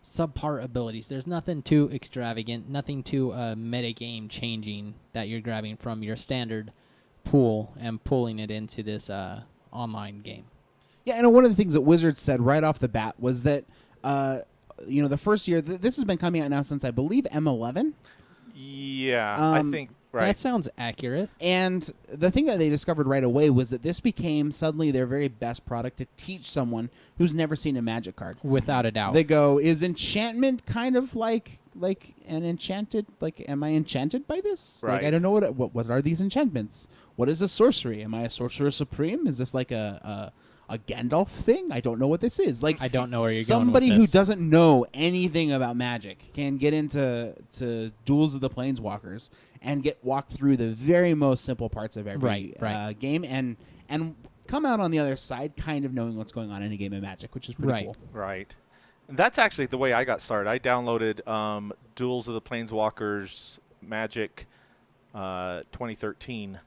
Speaker 3: subpar abilities. There's nothing too extravagant, nothing too meta-game changing that you're grabbing from your standard pool and pulling it into this online game.
Speaker 4: Yeah, and one of the things that Wizards said right off the bat was that, the first year, this has been coming out now since, I believe, M11.
Speaker 1: Yeah, I think... Right.
Speaker 3: That sounds accurate.
Speaker 4: And the thing that they discovered right away was that this became suddenly their very best product to teach someone who's never seen a Magic card.
Speaker 3: Without a doubt.
Speaker 4: They go, is enchantment kind of like an enchanted, like, am I enchanted by this?
Speaker 1: Right.
Speaker 4: Like, I don't know what are these enchantments? What is a sorcery? Am I a sorcerer supreme? Is this like a Gandalf thing? I don't know what this is. Like,
Speaker 3: I don't know where you're
Speaker 4: somebody
Speaker 3: going with
Speaker 4: who
Speaker 3: this.
Speaker 4: doesn't know anything about Magic can get into Duels of the Planeswalkers and walk through the very most simple parts of every game and come out on the other side kind of knowing what's going on in a game of Magic, which is pretty cool.
Speaker 1: Right. And that's actually the way I got started. I downloaded Duels of the Planeswalkers Magic 2013,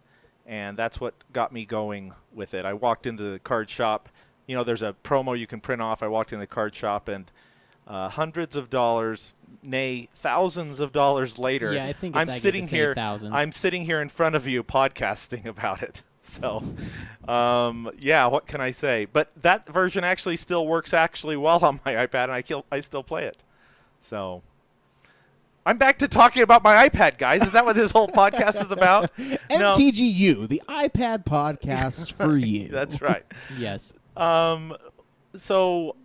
Speaker 1: and that's what got me going with it. I walked into the card shop. You know, there's a promo you can print off. I walked in the card shop, and hundreds of dollars, nay, thousands of dollars later,
Speaker 3: yeah, I think
Speaker 1: I'm sitting here.
Speaker 3: Thousands.
Speaker 1: I'm sitting here in front of you, podcasting about it. So, yeah, what can I say? But that version actually still works actually well on my iPad, and I still play it. So, I'm back to talking about my iPad, guys. Is that what this whole podcast is about?
Speaker 4: MTGYou, the iPad podcast for you.
Speaker 1: That's right.
Speaker 3: Yes.
Speaker 1: So,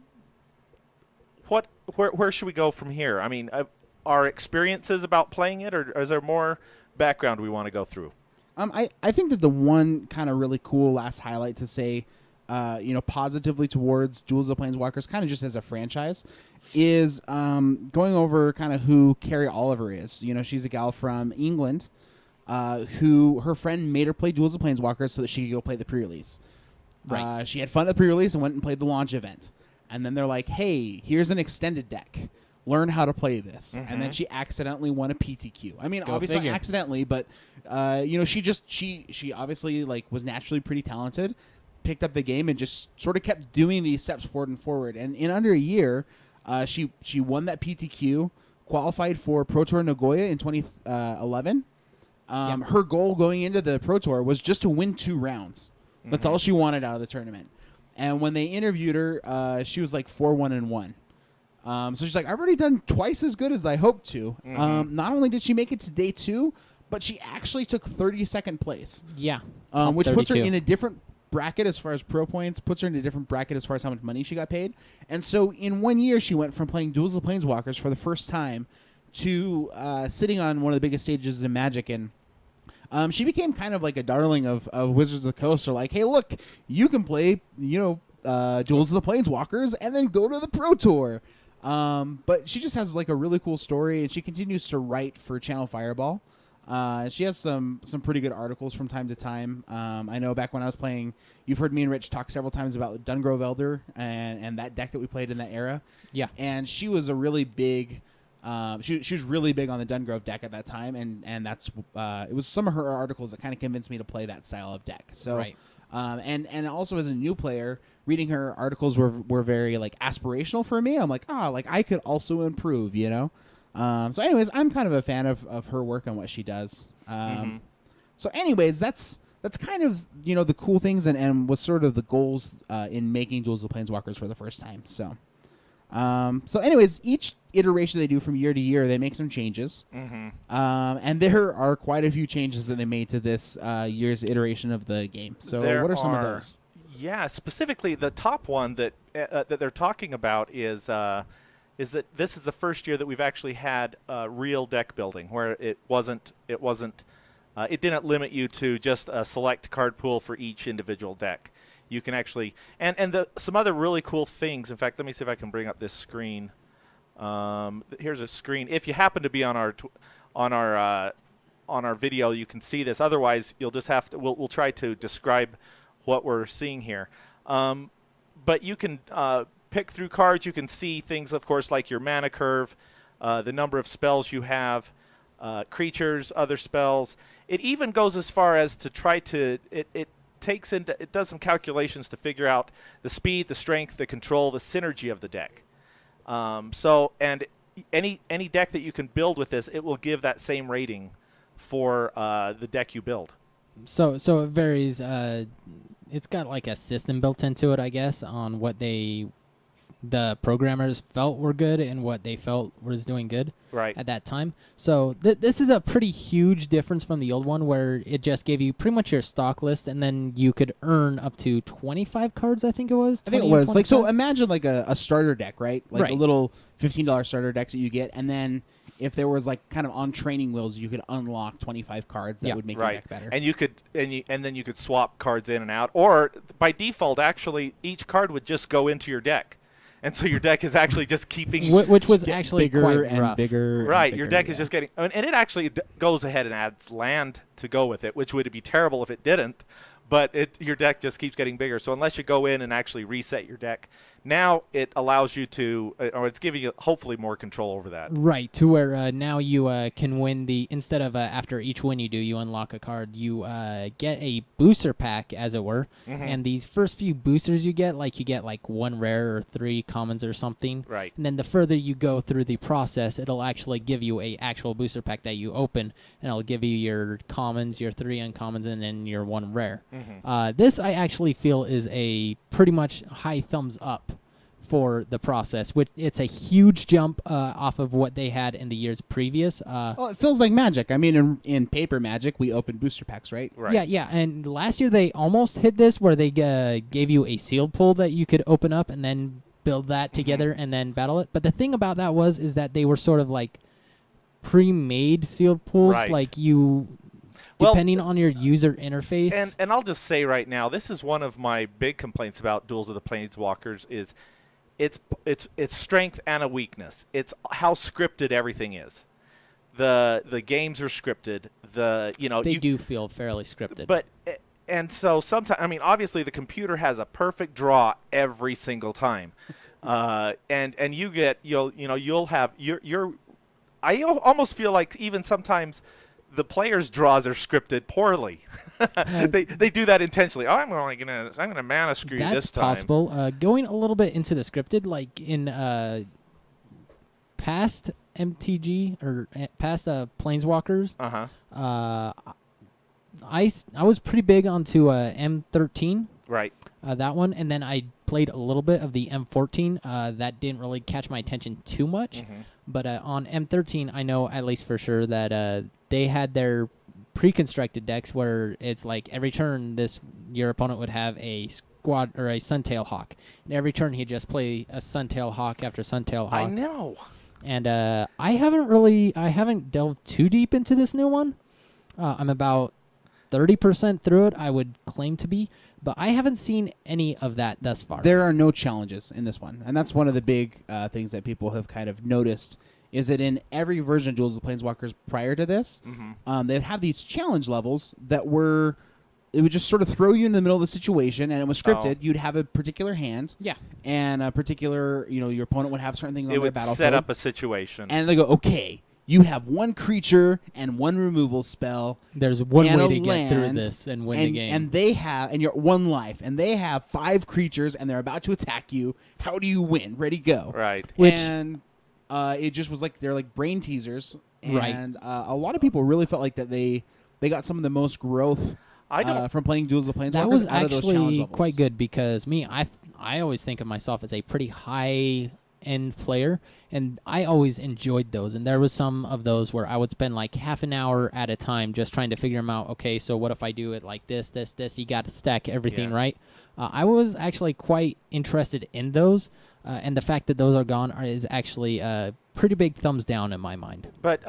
Speaker 1: where should we go from here? I mean, our experiences about playing it, or is there more background we want to go through?
Speaker 4: I think that the one kind of really cool last highlight to say, positively towards Duels of the Planeswalkers, kind of just as a franchise, is going over kind of who Carrie Oliver is. You know, she's a gal from England who her friend made her play Duels of the Planeswalkers so that she could go play the pre-release.
Speaker 3: Right.
Speaker 4: She had fun at the pre-release and went and played the launch event. And then they're like, hey, here's an extended deck. Learn how to play this. And then she accidentally won a PTQ. I mean, obviously not accidentally, but she obviously was naturally pretty talented, picked up the game and just sort of kept doing these steps forward and forward. And in under a year, she won that PTQ, qualified for Pro Tour Nagoya in 2011.
Speaker 3: Yep.
Speaker 4: Her goal going into the Pro Tour was just to win 2 rounds. That's all she wanted out of the tournament. And when they interviewed her, she was like 4-1-1. So she's like, I've already done twice as good as I hoped to. Not only did she make it to day 2, but she actually took 32nd place.
Speaker 3: Yeah.
Speaker 4: Which puts her
Speaker 3: 32.
Speaker 4: in a different bracket as far as pro points, puts her in a different bracket as far as how much money she got paid. And so in 1 year, she went from playing Duels of the Planeswalkers for the first time to sitting on one of the biggest stages in Magic. And she became kind of like a darling of Wizards of the Coast. They're like, hey, look, you can play, Duels of the Planeswalkers and then go to the Pro Tour. But she just has like a really cool story, and she continues to write for Channel Fireball. She has some pretty good articles from time to time. I know back when I was playing, you've heard me and Rich talk several times about Dungrove Elder and that deck that we played in that era.
Speaker 3: Yeah.
Speaker 4: And she was a really big, she was really big on the Dungrove deck at that time, and that's it was some of her articles that kind of convinced me to play that style of deck. So,
Speaker 3: Right.
Speaker 4: And also as a new player, reading her articles were very like aspirational for me. I'm like, like I could also improve, So anyways, I'm kind of a fan of her work and what she does. So anyways, that's kind of, the cool things and was sort of the goals in making Duels of Planeswalkers for the first time. So anyways, each iteration they do from year to year, they make some changes. And there are quite a few changes that they made to this year's iteration of the game. So what are some of those?
Speaker 1: Yeah, specifically the top one that they're talking about is that this is the first year that we've actually had real deck building, where it didn't limit you to just a select card pool for each individual deck. You can actually some other really cool things. In fact, let me see if I can bring up this screen. Here's a screen. If you happen to be on our video, you can see this. Otherwise, you'll just have to. We'll try to describe what we're seeing here. But you can pick through cards. You can see things, of course, like your mana curve, the number of spells you have, creatures, other spells. It even goes as far as to try to it does some calculations to figure out the speed, the strength, the control, the synergy of the deck. And any deck that you can build with this, it will give that same rating for the deck you build.
Speaker 3: So it varies. It's got like a system built into it, I guess, on what the programmers felt were good and what they felt was doing good at that time. So this is a pretty huge difference from the old one, where it just gave you pretty much your stock list, and then you could earn up to 25 cards, I think it was.
Speaker 4: I think it was. Like, so imagine like a starter deck, right? Like
Speaker 3: Right.
Speaker 4: a little $15 starter decks that you get, and then if there was like kind of on training wheels, you could unlock 25 cards that would make your deck better.
Speaker 1: And you could and then you could swap cards in and out, or by default, actually, each card would just go into your deck. And so your deck is actually just keeping...
Speaker 3: Which was actually
Speaker 4: bigger
Speaker 3: quite
Speaker 4: and
Speaker 3: rough.
Speaker 4: bigger.
Speaker 1: Right,
Speaker 4: and
Speaker 1: your
Speaker 4: bigger,
Speaker 1: deck is just getting... And it actually goes ahead and adds land to go with it, which would be terrible if it didn't. But your deck just keeps getting bigger. So unless you go in and actually reset your deck, now it allows you to... Or it's giving you, hopefully, more control over that.
Speaker 3: Right, to where now you can win instead of after each win you do, you unlock a card, you get a booster pack, as it were. And these first few boosters you get like 1 rare or 3 commons or something.
Speaker 1: Right.
Speaker 3: And then the further you go through the process, it'll actually give you a actual booster pack that you open, and it'll give you your commons, your 3 uncommons, and then your 1 rare. This I actually feel is a pretty much high thumbs up for the process, which it's a huge jump off of what they had in the years previous.
Speaker 4: Well, it feels like Magic. I mean, in paper Magic, we opened booster packs, right?
Speaker 1: Right.
Speaker 3: Yeah. And last year they almost hit this, where they gave you a sealed pool that you could open up and then build that together and then battle it. But the thing about that is that they were sort of like pre-made sealed pools,
Speaker 1: Right.
Speaker 3: like you... Depending on your user interface.
Speaker 1: And I'll just say right now, this is one of my big complaints about Duels of the Planeswalkers is its strength and a weakness. It's how scripted everything is. The games are scripted.
Speaker 3: They do feel fairly scripted.
Speaker 1: But and so sometimes, I mean, obviously the computer has a perfect draw every single time, and you'll have your. I almost feel like even sometimes the players' draws are scripted poorly. They do that intentionally. I'm gonna mana screw you this time.
Speaker 3: That's possible. Going a little bit into the scripted, like in past MTG or past Planeswalkers, I was pretty big onto M13.
Speaker 1: Right.
Speaker 3: That one, and then I played a little bit of the M14. That didn't really catch my attention too much. But on M13, I know at least for sure that they had their pre-constructed decks where it's like every turn your opponent would have a squad or a Suntail Hawk, and every turn he'd just play a Suntail Hawk after Suntail Hawk.
Speaker 1: I know.
Speaker 3: And I haven't delved too deep into this new one. I'm about 30% through it, I would claim to be, but I haven't seen any of that thus far.
Speaker 4: There are no challenges in this one, and that's one of the big things that people have kind of noticed, is that in every version of Duels of the Planeswalkers prior to this, they'd have these challenge levels that it would just sort of throw you in the middle of the situation, and it was scripted. You'd have a particular hand, and a particular, your opponent would have certain things on their battlefield.
Speaker 1: It would set up a situation.
Speaker 4: And they go, okay, you have one creature and one removal spell.
Speaker 3: There's one
Speaker 4: and
Speaker 3: way
Speaker 4: a
Speaker 3: to get through
Speaker 4: land,
Speaker 3: this and win the game.
Speaker 4: And you're one life, and they have 5 creatures, and they're about to attack you. How do you win? Ready, go.
Speaker 1: Right.
Speaker 4: And it just was like, they're like brain teasers. And a lot of people really felt like that they got some of the most growth from playing Duels of the Planeswalkers.
Speaker 3: That was
Speaker 4: out of those challenge
Speaker 3: actually
Speaker 4: levels.
Speaker 3: quite good because I always think of myself as a pretty high-end player, and I always enjoyed those. And there was some of those where I would spend like half an hour at a time just trying to figure them out. Okay, so what if I do it like this? You got to stack everything right. I was actually quite interested in those, and the fact that those are gone is actually a pretty big thumbs down in my mind.
Speaker 1: But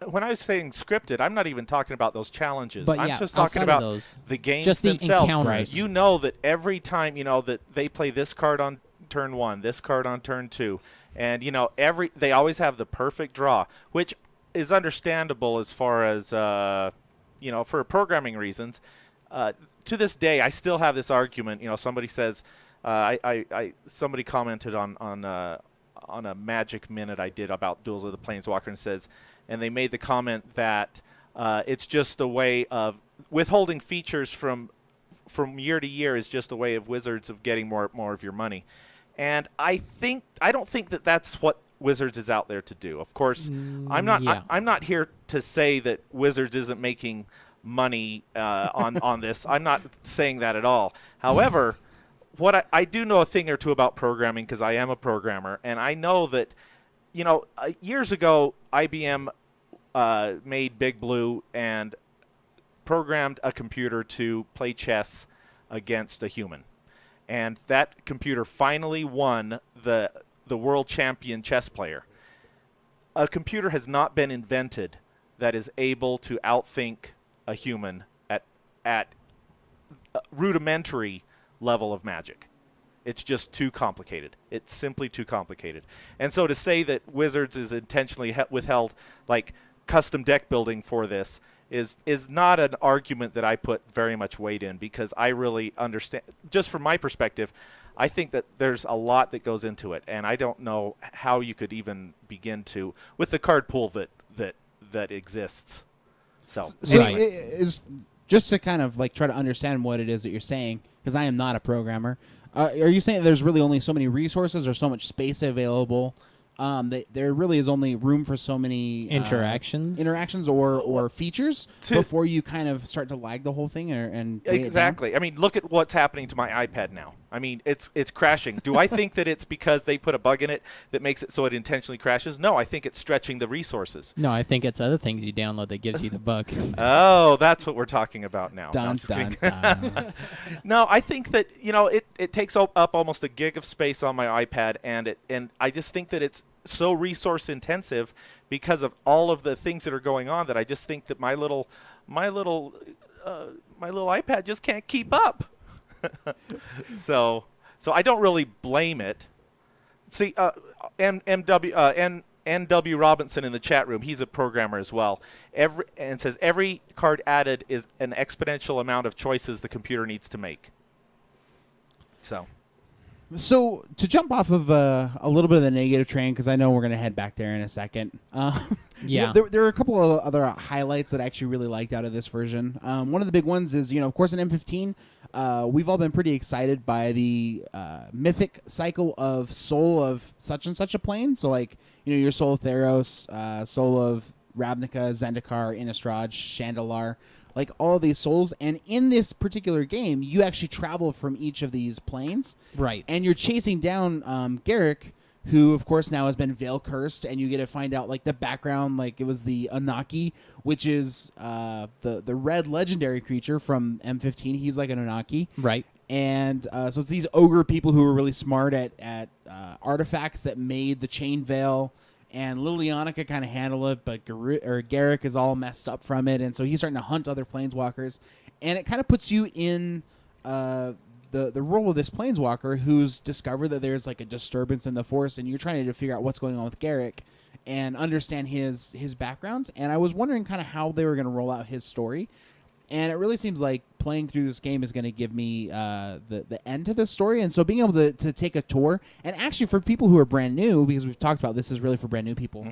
Speaker 1: when I was saying scripted, I'm not even talking about those challenges.
Speaker 3: But
Speaker 1: I'm just talking about the games
Speaker 3: just the
Speaker 1: themselves.
Speaker 3: encounters.
Speaker 1: You know that every time that they play this card on turn 1, this card on turn 2, and they always have the perfect draw, which is understandable as far as for programming reasons. To this day, I still have this argument. Somebody says, somebody commented on a Magic Minute I did about Duels of the Planeswalker, and they made the comment that it's just a way of withholding features from year to year is just a way of Wizards of getting more of your money. And I don't think that that's what Wizards is out there to do. Of course, I'm not here to say that Wizards isn't making money on this. I'm not saying that at all. However, what I do know a thing or two about programming because I am a programmer, and I know that years ago IBM made Big Blue and programmed a computer to play chess against a human. And that computer finally won the world champion chess player. A computer has not been invented that is able to outthink a human at a rudimentary level of Magic. It's just too complicated. It's simply too complicated. And so to say that Wizards is intentionally withheld like custom deck building for this is not an argument that I put very much weight in, because I really understand, just from my perspective, I think that there's a lot that goes into it, and I don't know how you could even begin to with the card pool that exists. So
Speaker 4: anyway. Is just to kind of like try to understand what it is that you're saying, because I am not a programmer. Are you saying there's really only so many resources or so much space available? That there really is only room for so many interactions or features before you kind of start to lag the whole thing and
Speaker 1: exactly. I mean, look at what's happening to my iPad now. I mean, it's crashing. Do I think that it's because they put a bug in it that makes it so it intentionally crashes? No, I think it's stretching the resources.
Speaker 3: No, I think it's other things you download that gives you the bug.
Speaker 1: Oh, that's what we're talking about now.
Speaker 4: Dun, dun, dun.
Speaker 1: No, I think that it takes up almost a gig of space on my iPad, and I just think that it's so resource intensive because of all of the things that are going on that I just think that my little iPad just can't keep up. So I don't really blame it. See, NW Robinson in the chat room, he's a programmer as well. And says every card added is an exponential amount of choices the computer needs to make. So
Speaker 4: So to jump off of a little bit of the negative train, because I know we're going to head back there in a second.
Speaker 3: Yeah.
Speaker 4: There are a couple of other highlights that I actually really liked out of this version. One of the big ones is, of course, in M15, we've all been pretty excited by the mythic cycle of soul of such and such a plane. So, like, your soul of Theros, soul of Ravnica, Zendikar, Innistrad, Chandalar, like all of these souls. And in this particular game, you actually travel from each of these planes.
Speaker 3: Right.
Speaker 4: And you're chasing down Garrick, who, of course, now has been Veil Cursed, and you get to find out, like, the background, like, it was the Anaki, which is the red legendary creature from M15. He's like an Anaki.
Speaker 3: Right.
Speaker 4: And so it's these ogre people who were really smart at artifacts that made the Chain Veil, and Liliana could kind of handle it, but Garrick is all messed up from it, and so he's starting to hunt other planeswalkers, and it kind of puts you in the role of this planeswalker who's discovered that there's like a disturbance in the force, and you're trying to figure out what's going on with Garrick and understand his background. And I was wondering kind of how they were going to roll out his story. And it really seems like playing through this game is going to give me the end to the story. And so being able to take a tour, and actually for people who are brand new, because we've talked about this is really for brand new people,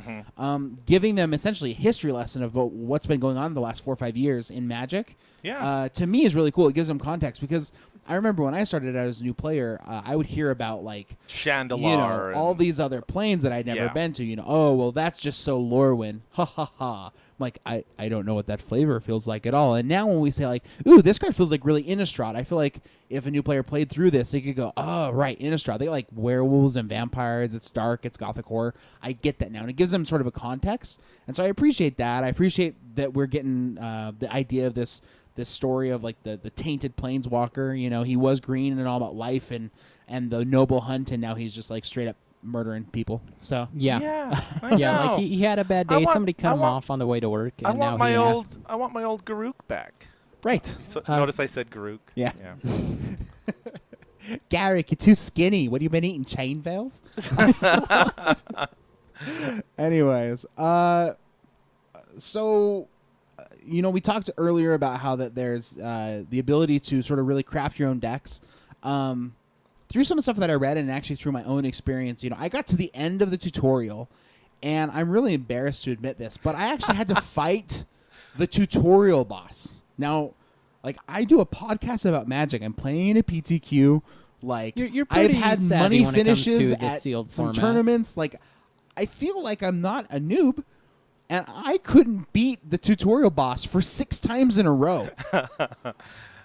Speaker 4: giving them essentially a history lesson about what's been going on in the last 4 or 5 years in Magic, to me is really cool. It gives them context, because I remember when I started out as a new player, I would hear about, like,
Speaker 1: Chandalar,
Speaker 4: all these other planes that I'd never been to. Oh, well, that's just so Lorwyn. Ha ha ha. Like, I don't know what that flavor feels like at all. And now when we say, like, ooh, this card feels like really Innistrad, I feel like if a new player played through this, they could go, oh, right, Innistrad. They like werewolves and vampires. It's dark. It's gothic horror. I get that now. And it gives them sort of a context. And so I appreciate that. I appreciate that we're getting the idea of this story of, like, the tainted planeswalker. He was green and all about life and the noble hunt, and now he's just, like, straight up murdering people. So
Speaker 3: yeah, like he had a bad day. Somebody cut him off on the way to work. And
Speaker 1: I want my old Garuk back.
Speaker 4: Right.
Speaker 1: So, notice I said Garuk.
Speaker 4: Yeah. Garrick, you're too skinny. What have you been eating? Chain veils? Anyways, so we talked earlier about how that there's the ability to sort of really craft your own decks. Through some of the stuff that I read, and actually through my own experience, I got to the end of the tutorial, and I'm really embarrassed to admit this, but I actually had to fight the tutorial boss. Now, like, I do a podcast about Magic. I'm playing a PTQ. Like,
Speaker 3: you're
Speaker 4: I've
Speaker 3: pretty
Speaker 4: had
Speaker 3: savvy
Speaker 4: money
Speaker 3: when it comes
Speaker 4: finishes
Speaker 3: to the
Speaker 4: at
Speaker 3: sealed
Speaker 4: some
Speaker 3: format.
Speaker 4: tournaments. Like, I feel like I'm not a noob, and I couldn't beat the tutorial boss for 6 times in a row.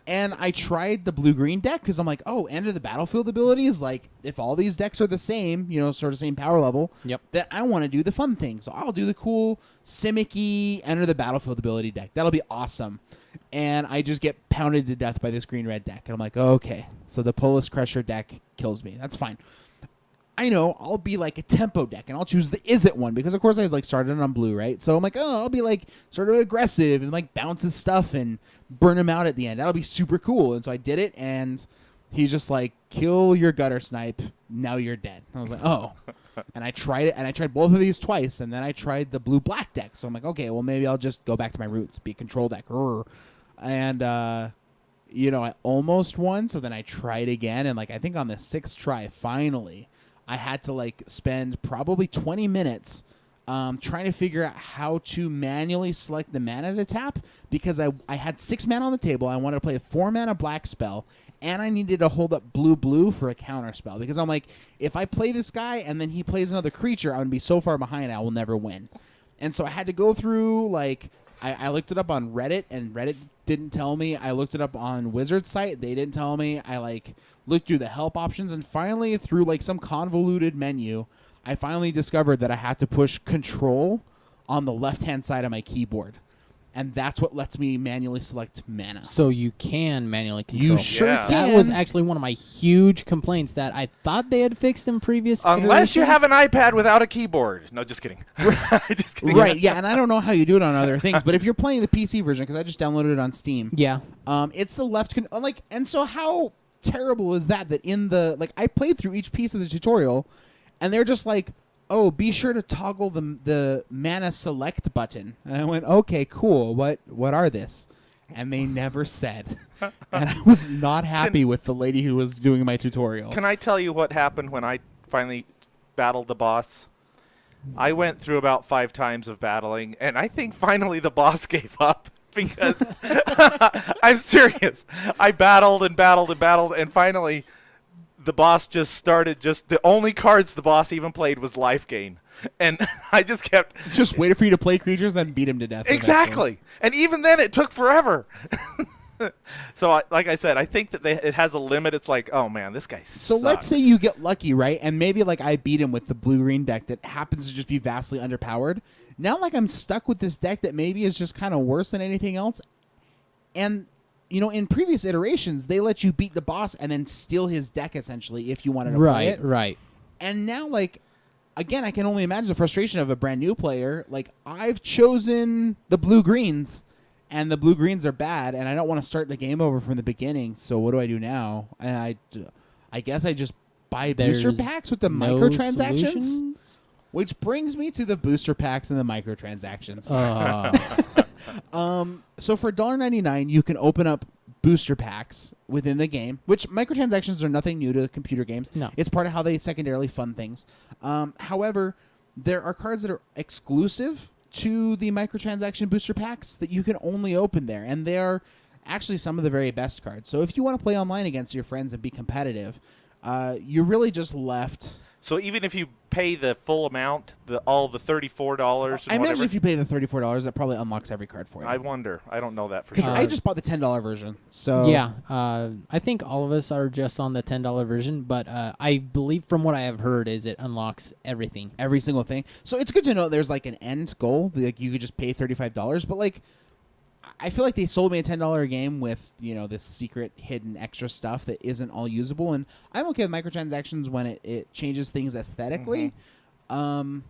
Speaker 4: And I tried the blue-green deck because I'm like, oh, enter the battlefield abilities. Like, if all these decks are the same, sort of same power level, then I want to do the fun thing. So I'll do the cool Simic-y enter the battlefield ability deck. That'll be awesome. And I just get pounded to death by this green-red deck. And I'm like, okay, so the Polis Crusher deck kills me. That's fine. I know I'll be like a tempo deck, and I'll choose the Is It one because, of course, I was like started on blue, right? So I'm like, oh, I'll be like sort of aggressive and like bounces stuff and burn him out at the end. That'll be super cool. And so I did it, and he's just like, kill your gutter snipe. Now you're dead. I was like, oh. And I tried it, and I tried both of these twice, and then I tried the blue-black deck. So I'm like, okay, well, maybe I'll just go back to my roots, be a control deck. And, I almost won, so then I tried again, and like I think on the 6th try, finally, I had to like spend probably 20 minutes trying to figure out how to manually select the mana to tap because I had 6 mana on the table. I wanted to play a 4 mana black spell, and I needed to hold up blue for a counter spell because I'm like, if I play this guy and then he plays another creature, I'm going to be so far behind I will never win. And so I had to go through, like, I looked it up on Reddit, and Reddit didn't tell me. I looked it up on Wizard's site. They didn't tell me. I, like, looked through the help options, and finally, through, like, some convoluted menu, I finally discovered that I had to push Control on the left-hand side of my keyboard. And that's what lets me manually select mana.
Speaker 3: So you can manually control.
Speaker 4: You sure can.
Speaker 3: That was actually one of my huge complaints that I thought they had fixed in previous
Speaker 1: Unless you
Speaker 3: iterations.
Speaker 1: have an iPad without a keyboard. No, just kidding. Just kidding.
Speaker 4: Right, yeah, and I don't know how you do it on other things, but if you're playing the PC version, because I just downloaded it on Steam, it's the left, and so how terrible is that in the, like, I played through each piece of the tutorial, and they're just like, oh, be sure to toggle the mana select button. And I went, okay, cool. What are this? and they never said. And I was not happy with the lady who was doing my tutorial.
Speaker 1: Can I tell you what happened when I finally battled the boss? I went through about 5 times of battling, and I think finally the boss gave up because I'm serious. I battled and battled and battled, and finally the boss just started. Just the only cards the boss even played was life gain, and I just kept
Speaker 4: waited for you to play creatures and beat him to death.
Speaker 1: exactly. And even then, it took forever. So, like I said, I think that it has a limit. It's like, oh man, this guy sucks.
Speaker 4: So let's say you get lucky, right? And maybe like I beat him with the blue-green deck that happens to just be vastly underpowered. Now like I'm stuck with this deck that maybe is just kind of worse than anything else. And, you know, in previous iterations, they let you beat the boss and then steal his deck essentially if you wanted to play it.
Speaker 3: Right.
Speaker 4: And now like, again, I can only imagine the frustration of a brand new player. Like I've chosen the blue-greens. And the blue-greens are bad, and I don't want to start the game over from the beginning, so what do I do now? And I guess I just buy booster packs with the microtransactions,
Speaker 3: solutions?
Speaker 4: Which brings me to the booster packs and the microtransactions. So for $1.99, you can open up booster packs within the game, which microtransactions are nothing new to computer games.
Speaker 3: No.
Speaker 4: It's part of how they secondarily fund things. However, there are cards that are exclusive to the microtransaction booster packs that you can only open there, and they're actually some of the very best cards. So if you want to play online against your friends and be competitive, you're really just left.
Speaker 1: So even if you pay the full amount, all the $34,
Speaker 4: I imagine if you pay the $34, that probably unlocks every card for you.
Speaker 1: I wonder. I don't know that for
Speaker 4: Because
Speaker 1: sure.
Speaker 4: I just bought the $10 version. So
Speaker 3: yeah, I think all of us are just on the $10 version, but I believe from what I have heard is it unlocks everything.
Speaker 4: every single thing. So it's good to know there's like an end goal. Like you could just pay $35, but like I feel like they sold me a $10 game with, you know, this secret hidden extra stuff that isn't all usable, and I'm okay with microtransactions when it changes things aesthetically.
Speaker 1: In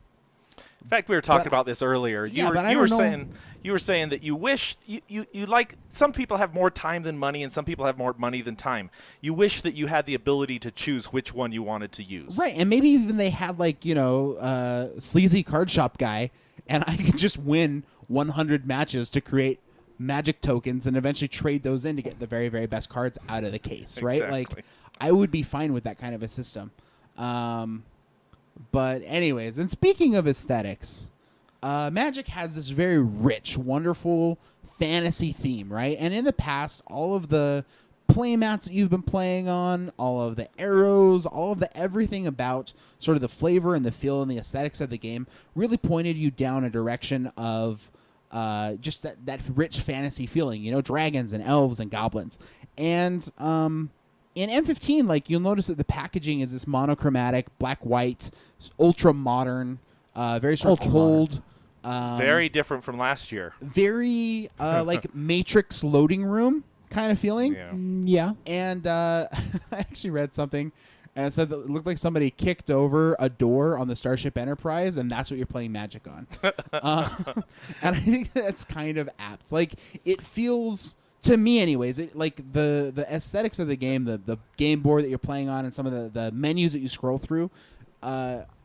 Speaker 1: fact, we were talking about this earlier.
Speaker 4: You were
Speaker 1: saying that you wish you like, some people have more time than money and some people have more money than time. You wish that you had the ability to choose which one you wanted to use.
Speaker 4: Right, and maybe even they had like, you know, sleazy card shop guy, and I could just win 100 matches to create magic tokens and eventually trade those in to get the very, very best cards out of the case, right?
Speaker 1: Exactly.
Speaker 4: Like I would be fine with that kind of a system. But anyways, and speaking of aesthetics, Magic has this very rich, wonderful fantasy theme, right? And in the past, all of the playmats that you've been playing on, all of the arrows, all of the everything about sort of the flavor and the feel and the aesthetics of the game really pointed you down a direction of just that rich fantasy feeling, you know, dragons and elves and goblins. And in M15, like you'll notice that the packaging is this monochromatic, black-white, ultra modern, very sort of cold.
Speaker 1: Very different from last year.
Speaker 4: Very like Matrix loading room kind of feeling.
Speaker 3: Yeah.
Speaker 4: And I actually read something, and it said that it looked like somebody kicked over a door on the Starship Enterprise, and that's what you're playing Magic on. And I think that's kind of apt. Like, it feels, to me anyways, like the aesthetics of the game, the game board that you're playing on, and some of the menus that you scroll through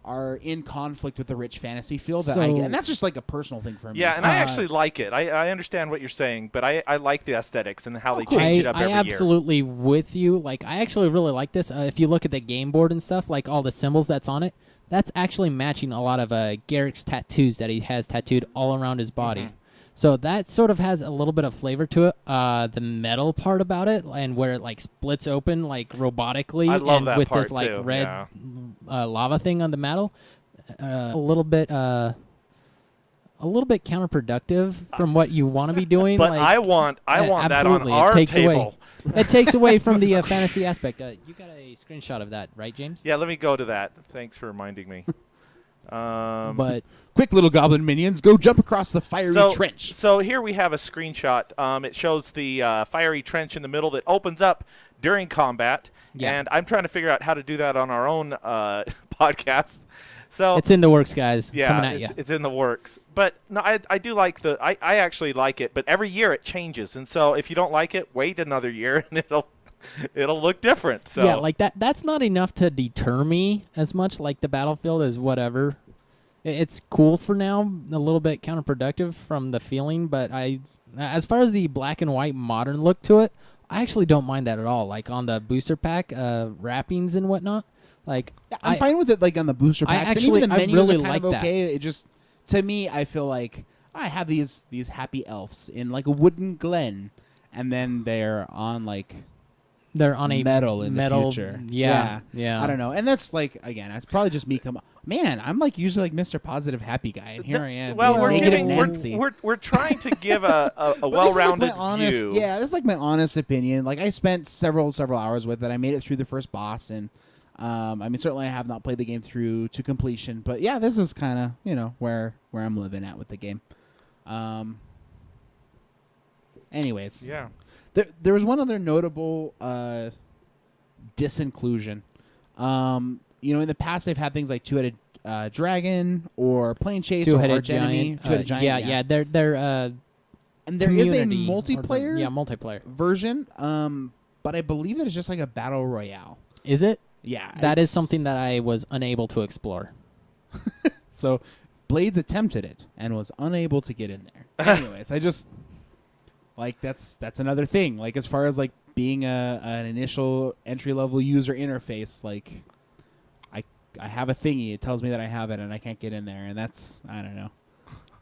Speaker 4: are in conflict with the rich fantasy feel that I get. And that's just like a personal thing for me.
Speaker 1: Yeah, and I actually like it. I understand what you're saying, but I like the aesthetics and how they change it up every year.
Speaker 3: I absolutely with you. Like, I actually really like this. If you look at the game board and stuff, like all the symbols that's on it, that's actually matching a lot of Garrick's tattoos that he has tattooed all around his body. Mm-hmm. So that sort of has a little bit of flavor to it. The metal part about it, and where it like splits open like robotically,
Speaker 1: I love
Speaker 3: and
Speaker 1: that
Speaker 3: with
Speaker 1: part
Speaker 3: this like
Speaker 1: too.
Speaker 3: red lava thing on the metal, a little bit counterproductive from what you want to be doing.
Speaker 1: But
Speaker 3: like,
Speaker 1: I want that on our table.
Speaker 3: It takes away from the fantasy aspect. You got a screenshot of that, right, James?
Speaker 1: Yeah, let me go to that. Thanks for reminding me.
Speaker 3: But
Speaker 4: quick, little goblin minions, go jump across the fiery trench.
Speaker 1: So here we have a screenshot. It shows the fiery trench in the middle that opens up during combat.
Speaker 3: Yeah.
Speaker 1: And I'm trying to figure out how to do that on our own podcast. So
Speaker 3: it's in the works, guys.
Speaker 1: Yeah,
Speaker 3: coming at you.
Speaker 1: It's in the works. But no, I do like I actually like it. But every year it changes, and so if you don't like it, wait another year, and it'll look different. So
Speaker 3: yeah, like that's not enough to deter me as much. Like the Battlefield is whatever. It's cool for now, a little bit counterproductive from the feeling, but I As far as the black and white modern look to it, I actually don't mind that at all. Like on the booster pack wrappings and whatnot. Like
Speaker 4: I'm fine with it. Like on the booster packs, and even the menus
Speaker 3: really
Speaker 4: are kind
Speaker 3: like
Speaker 4: of
Speaker 3: that.
Speaker 4: okay. It just, to me, I feel like I have these happy elves in like a wooden glen, and then they're on like
Speaker 3: they're on a
Speaker 4: metal in the future.
Speaker 3: Yeah.
Speaker 4: I don't know, and that's like, again, it's probably just me. Man, I'm like usually like Mr. Positive Happy Guy, and here I am.
Speaker 1: Well,
Speaker 4: being
Speaker 1: we're
Speaker 4: negative
Speaker 1: giving
Speaker 4: Nancy.
Speaker 1: we're trying to give a
Speaker 4: But
Speaker 1: well-rounded
Speaker 4: this is like my honest,
Speaker 1: view.
Speaker 4: Yeah, this is like my honest opinion. Like I spent several hours with it. I made it through the first boss, and I mean, certainly I have not played the game through to completion. But yeah, this is kind of where I'm living at with the game. Anyways,
Speaker 1: Yeah.
Speaker 4: there was one other notable disinclusion. In the past they've had things like two-headed dragon or plane chase or
Speaker 3: Two-headed
Speaker 4: arch enemy.
Speaker 3: giant.
Speaker 4: Two-headed giant.
Speaker 3: Yeah. They're
Speaker 4: And there is a
Speaker 3: community or
Speaker 4: multiplayer
Speaker 3: multiplayer.
Speaker 4: version, but I believe that it's just like a battle royale.
Speaker 3: Is it?
Speaker 4: Yeah,
Speaker 3: That is
Speaker 4: it's-
Speaker 3: something that I was unable to explore.
Speaker 4: So Blades attempted it and was unable to get in there. Anyways, I just like that's another thing. Like as far as like being an initial entry level user interface, like I have a thingy. It tells me that I have it and I can't get in there, and that's, I don't know.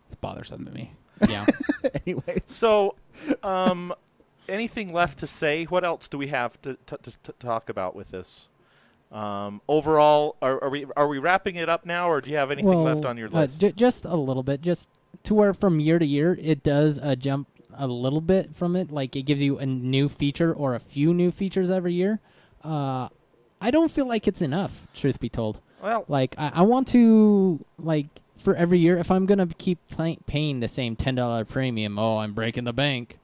Speaker 4: It's bothersome to me.
Speaker 3: Yeah.
Speaker 4: Anyways.
Speaker 1: So, anything left to say? What else do we have to talk about with this? Overall, are we wrapping it up now, or do you have anything left on your list?
Speaker 3: Just a little bit, just to where from year to year it does jump a little bit from it. Like it gives you a new feature or a few new features every year. I don't feel like it's enough, truth be told.
Speaker 1: Well,
Speaker 3: Like I want to, like, for every year, if I'm gonna keep paying the same $10 premium, I'm breaking the bank.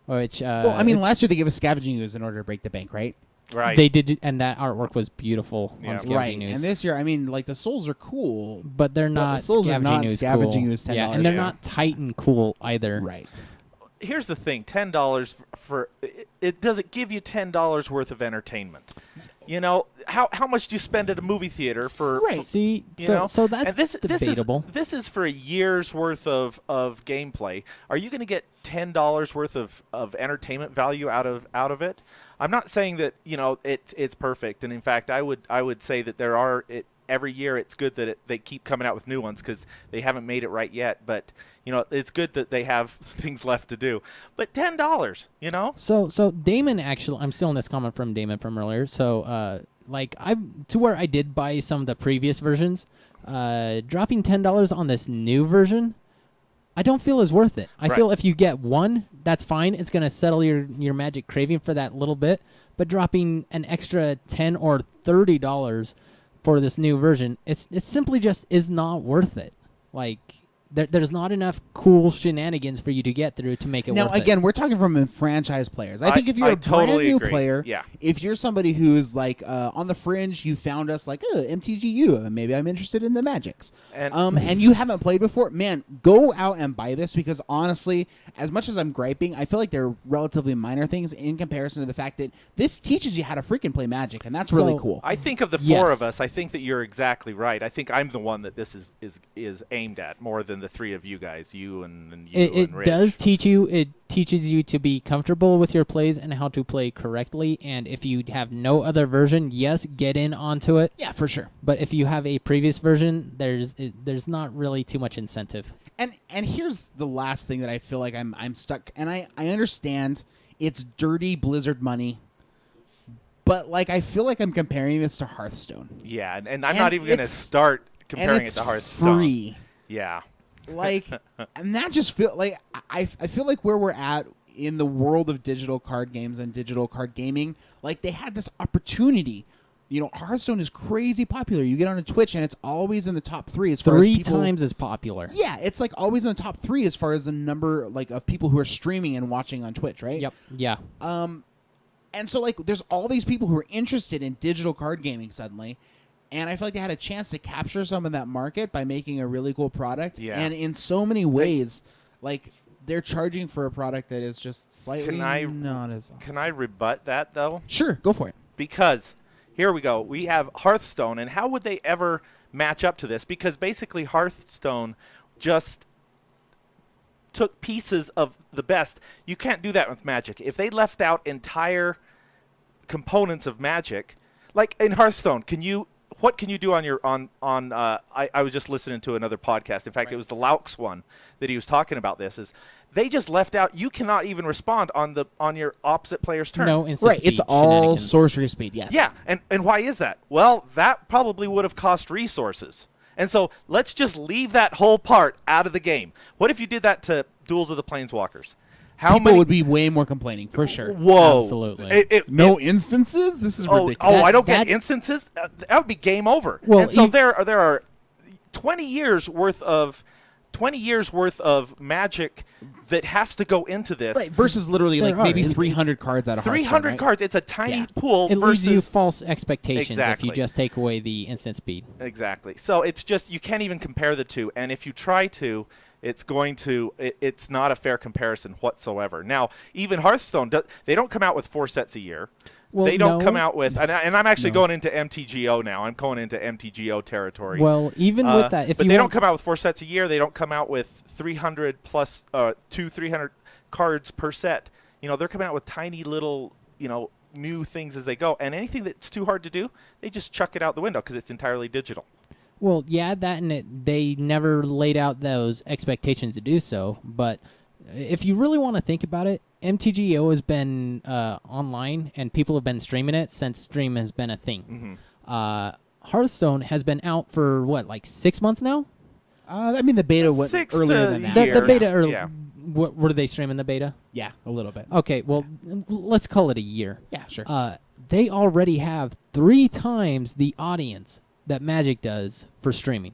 Speaker 3: Which
Speaker 4: Well, I mean, last year they gave us scavenging ooze in order to break the bank, right?
Speaker 1: right.
Speaker 3: they did, and that artwork was beautiful
Speaker 1: Yeah.
Speaker 3: on Scavenging
Speaker 4: Right.
Speaker 3: News.
Speaker 4: And this year, I mean, like the souls are cool.
Speaker 3: But they're
Speaker 4: the
Speaker 3: not
Speaker 4: souls are
Speaker 3: Scavenging
Speaker 4: not
Speaker 3: News
Speaker 4: Scavenging
Speaker 3: cool.
Speaker 4: News $10.
Speaker 3: Yeah, and they're
Speaker 1: Yeah.
Speaker 3: not Titan cool either.
Speaker 4: Right.
Speaker 1: Here's the thing: $10 for it doesn't give you $10 worth of entertainment. You know how much do you spend at a movie theater for?
Speaker 4: Right.
Speaker 3: See,
Speaker 1: You
Speaker 3: so
Speaker 1: know?
Speaker 3: so that's
Speaker 1: and this
Speaker 3: debatable.
Speaker 1: This is for a year's worth of gameplay. Are you going to get $10 worth of entertainment value out of it? I'm not saying that it's perfect, and in fact, I would say that every year it's good that they keep coming out with new ones because they haven't made it right yet. But it's good that they have things left to do. But $10,
Speaker 3: So Damon, actually, I'm still in this comment from Damon from earlier. So like to where I did buy some of the previous versions, dropping $10 on this new version, I don't feel is worth it. I
Speaker 1: Right.
Speaker 3: feel if you get one, that's fine. It's gonna settle your Magic craving for that little bit. But dropping an extra $10 or $30 for this new version, it simply just is not worth it. Like there's not enough cool shenanigans for you to get through to make it
Speaker 4: Now,
Speaker 3: worth it.
Speaker 4: again, we're talking from franchise players. I think if you're
Speaker 1: I
Speaker 4: a
Speaker 1: totally
Speaker 4: brand new
Speaker 1: agree.
Speaker 4: player,
Speaker 1: Yeah.
Speaker 4: if you're somebody who's like on the fringe, you found us like MTGYou, and maybe I'm interested in the Magics,
Speaker 1: And-
Speaker 4: and you haven't played before, man, go out and buy this because honestly, as much as I'm griping, I feel like they're relatively minor things in comparison to the fact that this teaches you how to freaking play Magic, and that's really
Speaker 3: So,
Speaker 4: cool.
Speaker 1: I think of the
Speaker 3: Yes.
Speaker 1: four of us, I think that you're exactly right. I think I'm the one that this is aimed at more than the three of you guys, you and you
Speaker 3: It
Speaker 1: and Rich.
Speaker 3: does teach you. It teaches you to be comfortable with your plays and how to play correctly. And if you have no other version, yes, get in onto it.
Speaker 4: Yeah, for sure.
Speaker 3: But if you have a previous version, there's not really too much incentive.
Speaker 4: And here's the last thing that I feel like I'm stuck, and I understand it's dirty Blizzard money, but like I feel like I'm comparing this to Hearthstone.
Speaker 1: Yeah, and I'm
Speaker 4: And
Speaker 1: not even going to
Speaker 4: it's-
Speaker 1: start comparing
Speaker 4: and
Speaker 1: it
Speaker 4: it's
Speaker 1: to Hearthstone.
Speaker 4: free.
Speaker 1: Yeah.
Speaker 4: Like, and that just feel like I feel like where we're at in the world of digital card games and digital card gaming, like they had this opportunity. Hearthstone is crazy popular. You get on a Twitch and it's always in the top 3 as far as
Speaker 3: Three
Speaker 4: people,
Speaker 3: times as popular.
Speaker 4: Yeah, it's like always in the top 3 as far as the number like of people who are streaming and watching on Twitch, right?
Speaker 3: Yep. Yeah.
Speaker 4: And so like there's all these people who are interested in digital card gaming suddenly. And I feel like they had a chance to capture some of that market by making a really cool product.
Speaker 1: Yeah.
Speaker 4: And in so many ways, like they're charging for a product that is just slightly not as awesome.
Speaker 1: Can I rebut that though?
Speaker 4: Sure, go for it.
Speaker 1: Because here we go. We have Hearthstone, and how would they ever match up to this? Because basically Hearthstone just took pieces of the best. You can't do that with Magic. If they left out entire components of Magic, like in Hearthstone, what can you do on your I was just listening to another podcast. In fact, it was the Laux one that he was talking about this. Is they just left out, you cannot even respond on your opposite player's turn.
Speaker 3: No instant
Speaker 4: Right,
Speaker 3: speed
Speaker 4: it's all
Speaker 3: shenanigans.
Speaker 4: sorcery speed. Yes.
Speaker 1: Yeah, and why is that? Well, that probably would have cost resources. And so let's just leave that whole part out of the game. What if you did that to Duels of the Planeswalkers? How
Speaker 4: People
Speaker 1: many
Speaker 4: would be way more complaining for sure.
Speaker 1: Whoa.
Speaker 3: Absolutely.
Speaker 4: No instances. This is ridiculous.
Speaker 1: I don't
Speaker 3: That-
Speaker 1: get instances. That would be game over.
Speaker 3: Well,
Speaker 1: and so
Speaker 3: ev-
Speaker 1: there are 20 years worth of Magic that has to go into this.
Speaker 4: Right, versus literally like
Speaker 3: There are.
Speaker 4: maybe
Speaker 3: It-
Speaker 4: 300 cards out of
Speaker 1: 300
Speaker 4: Hearthstone, right?
Speaker 1: cards. It's a tiny
Speaker 4: Yeah.
Speaker 1: pool
Speaker 3: It leaves you
Speaker 1: versus
Speaker 3: false expectations if
Speaker 1: Exactly.
Speaker 3: you just take away the instant speed.
Speaker 1: Exactly. So it's just you can't even compare the two, and if you try to, it's not a fair comparison whatsoever. Now, even Hearthstone, they don't come out with 4 sets a year.
Speaker 3: Well,
Speaker 1: They don't
Speaker 3: no.
Speaker 1: come out with, and I'm actually
Speaker 4: No.
Speaker 1: going into MTGO now. I'm going into MTGO territory.
Speaker 3: Well, even with that, if
Speaker 1: but
Speaker 3: you
Speaker 1: they
Speaker 3: want,
Speaker 1: don't come out with 4 sets a year. They don't come out with 300 plus 300 cards per set. They're coming out with tiny little new things as they go, and anything that's too hard to do, they just chuck it out the window because it's entirely digital.
Speaker 3: Well, yeah, that and they never laid out those expectations to do so. But if you really want to think about it, MTGO has been online and people have been streaming it since stream has been a thing. Hearthstone has been out for like 6 months now.
Speaker 4: I mean, the beta went
Speaker 1: 6
Speaker 4: earlier
Speaker 1: to
Speaker 4: than that.
Speaker 3: The
Speaker 1: year.
Speaker 3: beta early.
Speaker 1: Yeah.
Speaker 3: What were they streaming the beta?
Speaker 4: Yeah, a little bit.
Speaker 3: Okay, well, let's call it a year.
Speaker 4: Yeah, sure.
Speaker 3: They already have 3 times the audience that Magic does for streaming.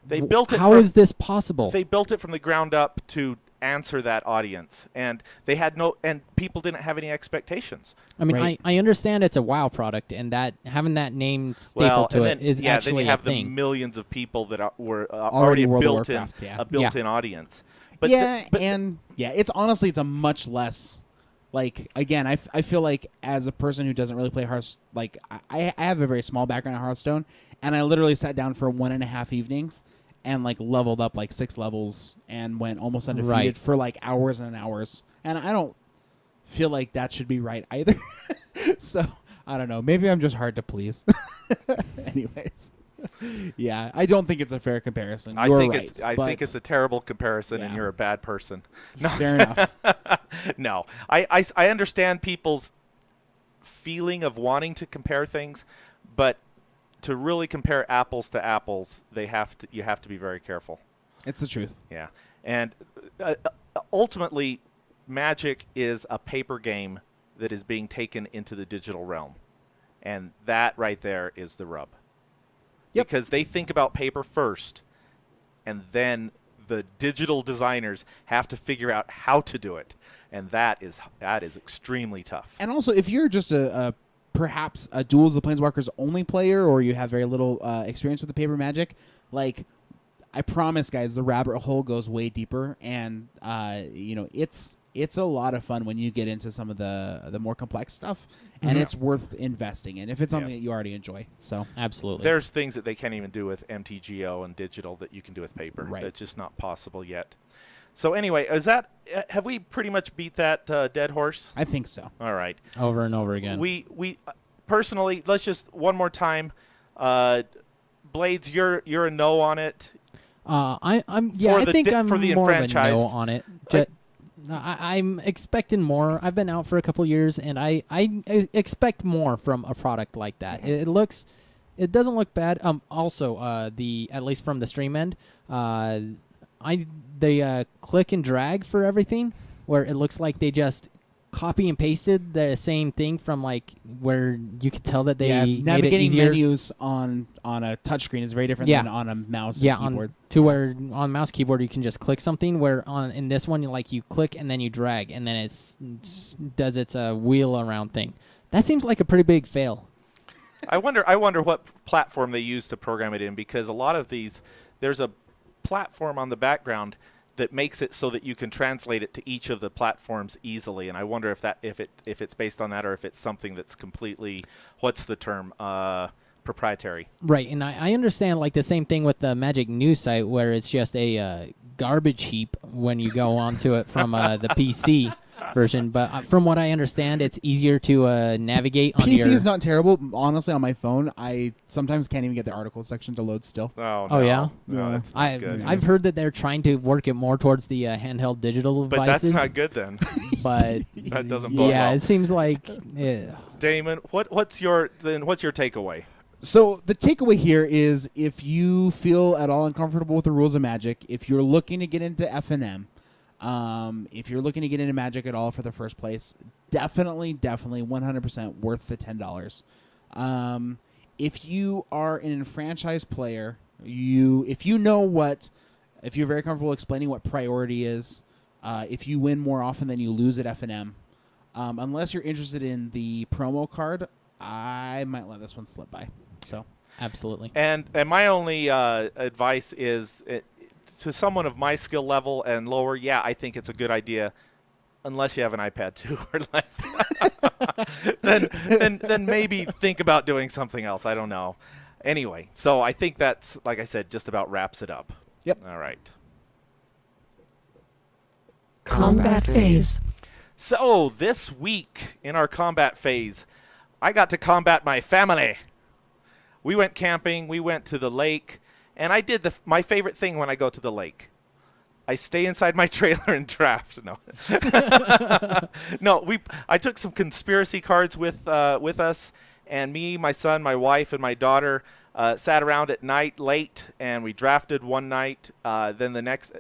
Speaker 1: They built it.
Speaker 3: How is this possible?
Speaker 1: They built it from the ground up to answer that audience, and people didn't have any expectations.
Speaker 3: I mean,
Speaker 4: Right.
Speaker 3: I understand it's a WoW product, and that having that name stapled
Speaker 1: Well,
Speaker 3: to
Speaker 1: and
Speaker 3: it
Speaker 1: then,
Speaker 3: is
Speaker 1: then
Speaker 3: actually
Speaker 1: you have
Speaker 3: a
Speaker 1: the
Speaker 3: thing.
Speaker 1: millions of people that were
Speaker 4: Already
Speaker 1: already
Speaker 4: World of
Speaker 1: built in
Speaker 4: Warcraft, yeah.
Speaker 1: a built-in audience. But
Speaker 4: yeah,
Speaker 1: but
Speaker 4: it's honestly it's a much less. Like again, I feel like as a person who doesn't really play Hearthstone, like I have a very small background in Hearthstone, and I literally sat down for 1.5 evenings and like leveled up like 6 levels and went almost undefeated
Speaker 3: Right.
Speaker 4: for like hours and hours. And I don't feel like that should be right either. So I don't know. Maybe I'm just hard to please. Anyways, yeah, I don't think it's a fair comparison.
Speaker 1: I
Speaker 4: You're
Speaker 1: think
Speaker 4: right,
Speaker 1: I think it's a terrible comparison, and
Speaker 4: Yeah.
Speaker 1: you're a bad person. No,
Speaker 4: fair enough.
Speaker 1: no. I understand people's feeling of wanting to compare things, but to really compare apples to apples, you have to be very careful.
Speaker 4: It's the truth.
Speaker 1: Yeah, and ultimately, Magic is a paper game that is being taken into the digital realm, and that right there is the rub.
Speaker 4: Yep.
Speaker 1: Because they think about paper first, and then the digital designers have to figure out how to do it, and that is extremely tough.
Speaker 4: And also, if you're just perhaps a Duels of the Planeswalkers only player, or you have very little experience with the paper Magic, like I promise, guys, the rabbit hole goes way deeper, and it's a lot of fun when you get into some of the more complex stuff, and it's worth investing in if it's something that you already enjoy. So
Speaker 3: Absolutely.
Speaker 1: There's things that they can't even do with MTGO and digital that you can do with paper.
Speaker 4: Right.
Speaker 1: That's just not possible yet. So anyway, have we pretty much beat that dead horse?
Speaker 4: I think so.
Speaker 1: All right.
Speaker 3: over and over again.
Speaker 1: We personally, let's just one more time. Blades, you're a no on it.
Speaker 3: I'm
Speaker 1: For
Speaker 3: I
Speaker 1: the
Speaker 3: think
Speaker 1: di-
Speaker 3: I'm
Speaker 1: for the
Speaker 3: more of a no
Speaker 1: enfranchised.
Speaker 3: on it. I'm expecting more. I've been out for a couple years, and I expect more from a product like that. It doesn't look bad. Also, at least from the stream end, they click and drag for everything, where it looks like they just copy and pasted the same thing from like where you could tell that they made it
Speaker 4: navigating
Speaker 3: easier.
Speaker 4: menus on a touchscreen is very different
Speaker 3: Yeah.
Speaker 4: than on a mouse
Speaker 3: Yeah,
Speaker 4: and keyboard.
Speaker 3: where on mouse keyboard you can just click something. Where in this one you click and then you drag and then it does its wheel around thing. That seems like a pretty big fail.
Speaker 1: I wonder what platform they use to program it in, because a lot of these, there's a platform on the background that makes it so that you can translate it to each of the platforms easily. And I wonder if it's based on that, or if it's something that's completely, what's the term, proprietary.
Speaker 3: Right, and I understand like the same thing with the Magic news site where it's just a garbage heap when you go onto it from the PC version. But from what I understand, it's easier to navigate on
Speaker 4: PC
Speaker 3: your...
Speaker 4: is not terrible. Honestly, on my phone, I sometimes can't even get the article section to load still.
Speaker 1: Oh,
Speaker 3: Oh,
Speaker 1: no.
Speaker 3: yeah?
Speaker 1: No, that's not good.
Speaker 3: I've heard that they're trying to work it more towards the handheld digital
Speaker 1: But
Speaker 3: devices.
Speaker 1: that's not good then.
Speaker 3: But
Speaker 1: That doesn't bode
Speaker 3: yeah,
Speaker 1: well.
Speaker 3: it seems like...
Speaker 1: Damon, what's your takeaway?
Speaker 4: So the takeaway here is, if you feel at all uncomfortable with the rules of Magic, if you're looking to get into F&M, if you're looking to get into Magic at all for the first place, definitely 100% worth the $10. If you are an enfranchised player, if you're very comfortable explaining what priority is, if you win more often than you lose at F&M, unless you're interested in the promo card, I might let this one slip by. So
Speaker 3: Absolutely.
Speaker 1: And my only advice is to someone of my skill level and lower, yeah, I think it's a good idea, unless you have an iPad 2 or less. then maybe think about doing something else. I don't know. Anyway, so I think that's, like I said, just about wraps it up.
Speaker 4: Yep.
Speaker 1: All right.
Speaker 2: Combat phase.
Speaker 1: So this week in our combat phase, I got to combat my family. We went camping. We went to the lake. And I did my favorite thing when I go to the lake. I stay inside my trailer and draft. No, no. I took some conspiracy cards with us, and me, my son, my wife, and my daughter sat around at night late, and we drafted one night. Then the next,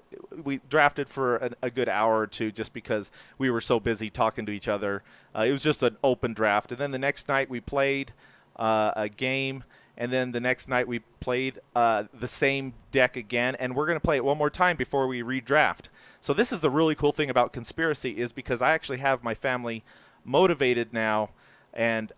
Speaker 1: we drafted for a good hour or two, just because we were so busy talking to each other. It was just an open draft, and then the next night we played a game. And then the next night we played the same deck again, and we're going to play it one more time before we redraft. So this is the really cool thing about Conspiracy, is because I actually have my family motivated now, and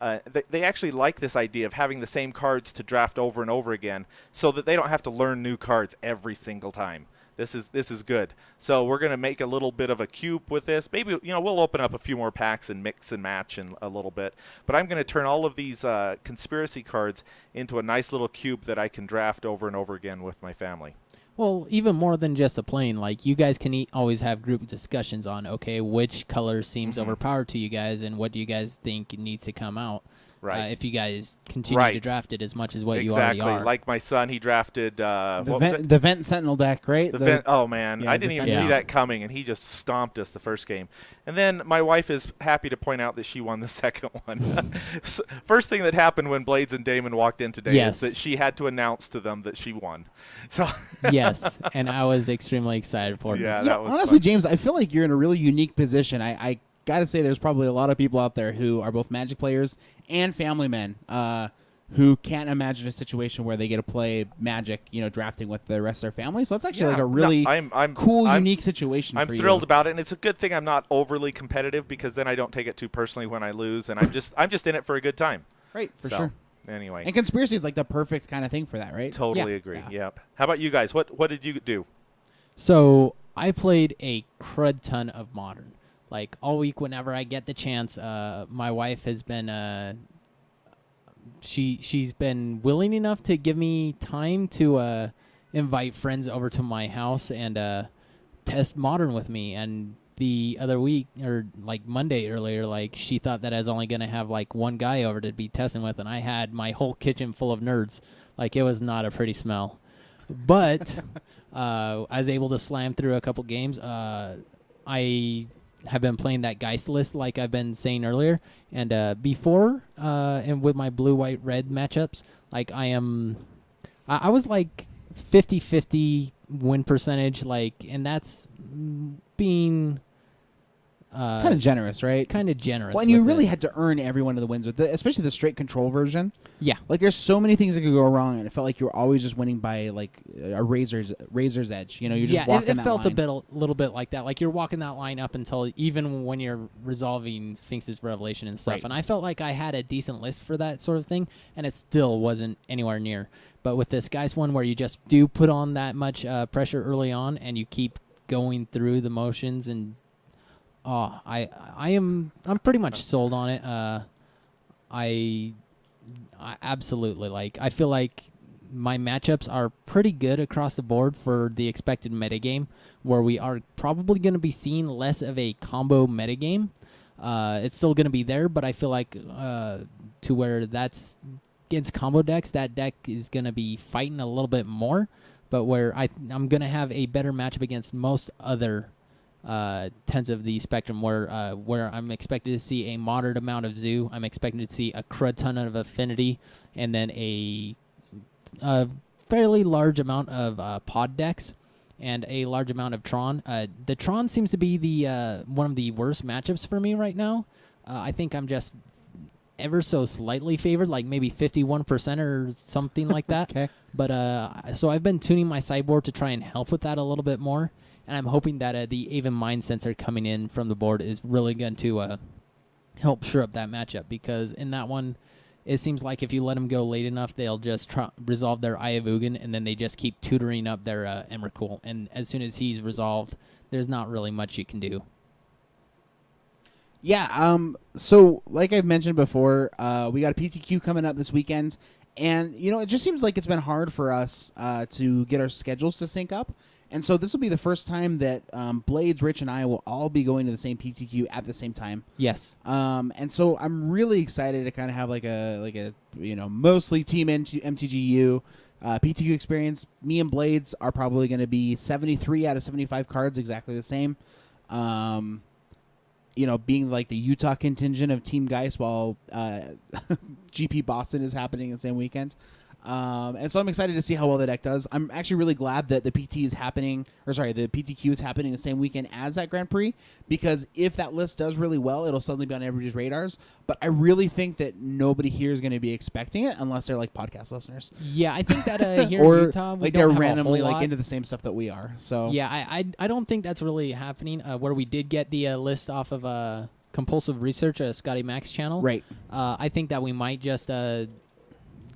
Speaker 1: they actually like this idea of having the same cards to draft over and over again, so that they don't have to learn new cards every single time. This is good. So we're going to make a little bit of a cube with this. Maybe, we'll open up a few more packs and mix and match in a little bit. But I'm going to turn all of these conspiracy cards into a nice little cube that I can draft over and over again with my family.
Speaker 3: Well, even more than just a plane, like you guys can always have group discussions on, okay, which color seems overpowered to you guys, and what do you guys think needs to come out.
Speaker 1: Right.
Speaker 3: If you guys continue to draft it as much as what you already are.
Speaker 1: Exactly. Like my son, he drafted
Speaker 4: the Vent Sentinel deck, right?
Speaker 1: Oh, man.
Speaker 4: Yeah,
Speaker 1: I didn't even see that coming, and he just stomped us the first game. And then my wife is happy to point out that she won the second one. First thing that happened when Blades and Damon walked in today is that she had to announce to them that she won. So
Speaker 3: yes, and I was extremely excited for her.
Speaker 1: Yeah, that was
Speaker 4: honestly,
Speaker 1: fun.
Speaker 4: James, I feel like you're in a really unique position. I got to say, there's probably a lot of people out there who are both Magic players and family men who can't imagine a situation where they get to play Magic, drafting with the rest of their family. So it's actually like a really cool, unique situation for you.
Speaker 1: I'm thrilled about it, and it's a good thing I'm not overly competitive, because then I don't take it too personally when I lose, and I'm just in it for a good time.
Speaker 4: Right, for sure.
Speaker 1: Anyway.
Speaker 4: And Conspiracy is like the perfect kind of thing for that, right?
Speaker 1: Totally agree. Yep. How about you guys? What did you do?
Speaker 3: So I played a crud ton of Modern. Like all week, whenever I get the chance, my wife has been she's been willing enough to give me time to invite friends over to my house and test Modern with me. And the other week, or like Monday earlier, like she thought that I was only gonna have like one guy over to be testing with, and I had my whole kitchen full of nerds. Like it was not a pretty smell, but I was able to slam through a couple games. I have been playing that Geist list like I've been saying earlier, and before and with my blue, white, red matchups, like I was like 50-50 win percentage, like, and that's being
Speaker 4: kind of generous, right?
Speaker 3: Kind of generous.
Speaker 4: Well, and you really had to earn every one of the wins with it, especially the straight control version.
Speaker 3: Yeah.
Speaker 4: Like there's so many things that could go wrong, and it felt like you were always just winning by like a razor's edge. You're just walking that
Speaker 3: felt
Speaker 4: line.
Speaker 3: a little bit like that. Like you're walking that line up until even when you're resolving Sphinx's Revelation and stuff.
Speaker 4: Right.
Speaker 3: And I felt like I had a decent list for that sort of thing, and it still wasn't anywhere near. But with this Geist one, where you just do put on that much pressure early on, and you keep going through the motions, and I'm pretty much sold on it. I absolutely, like, I feel like my matchups are pretty good across the board for the expected metagame, where we are probably going to be seeing less of a combo metagame. It's still going to be there, but I feel like to where that's against combo decks, that deck is going to be fighting a little bit more, but where I'm going to have a better matchup against most other tens of the spectrum, where I'm expected to see a moderate amount of Zoo. I'm expecting to see a crud ton of Affinity, and then a fairly large amount of pod decks and a large amount of Tron. The Tron seems to be the one of the worst matchups for me right now. I think I'm just ever so slightly favored, like maybe 51% or something like that.
Speaker 4: Okay.
Speaker 3: But so I've been tuning my sideboard to try and help with that a little bit more, and I'm hoping that the Aven Mind Sensor coming in from the board is really going to help shore up that matchup, because in that one, it seems like if you let them go late enough, they'll just resolve their Eye of Ugin, and then they just keep tutoring up their Emrakul. And as soon as he's resolved, there's not really much you can do.
Speaker 4: Yeah, so like I've mentioned before, we got a PTQ coming up this weekend, and, it just seems like it's been hard for us to get our schedules to sync up. And so this will be the first time that Blades, Rich, and I will all be going to the same PTQ at the same time.
Speaker 3: Yes.
Speaker 4: And so I'm really excited to kind of have like a mostly Team MTGYou PTQ experience. Me and Blades are probably going to be 73 out of 75 cards, exactly the same. Being like the Utah contingent of Team Geist, while GP Boston is happening the same weekend. And so I'm excited to see how well the deck does. I'm actually really glad that the PTQ is happening the same weekend as that Grand Prix, because if that list does really well, it'll suddenly be on everybody's radars. But I really think that nobody here is going to be expecting it unless they're like podcast listeners.
Speaker 3: Yeah, I think that here
Speaker 4: or
Speaker 3: in Utah, we
Speaker 4: like
Speaker 3: don't
Speaker 4: they're
Speaker 3: have
Speaker 4: randomly
Speaker 3: a whole
Speaker 4: like
Speaker 3: lot.
Speaker 4: into the same stuff that we are. So
Speaker 3: Yeah, I don't think that's really happening. Where we did get the list off of Compulsive Research, Scotty Mac's channel.
Speaker 4: Right.
Speaker 3: I think that we might just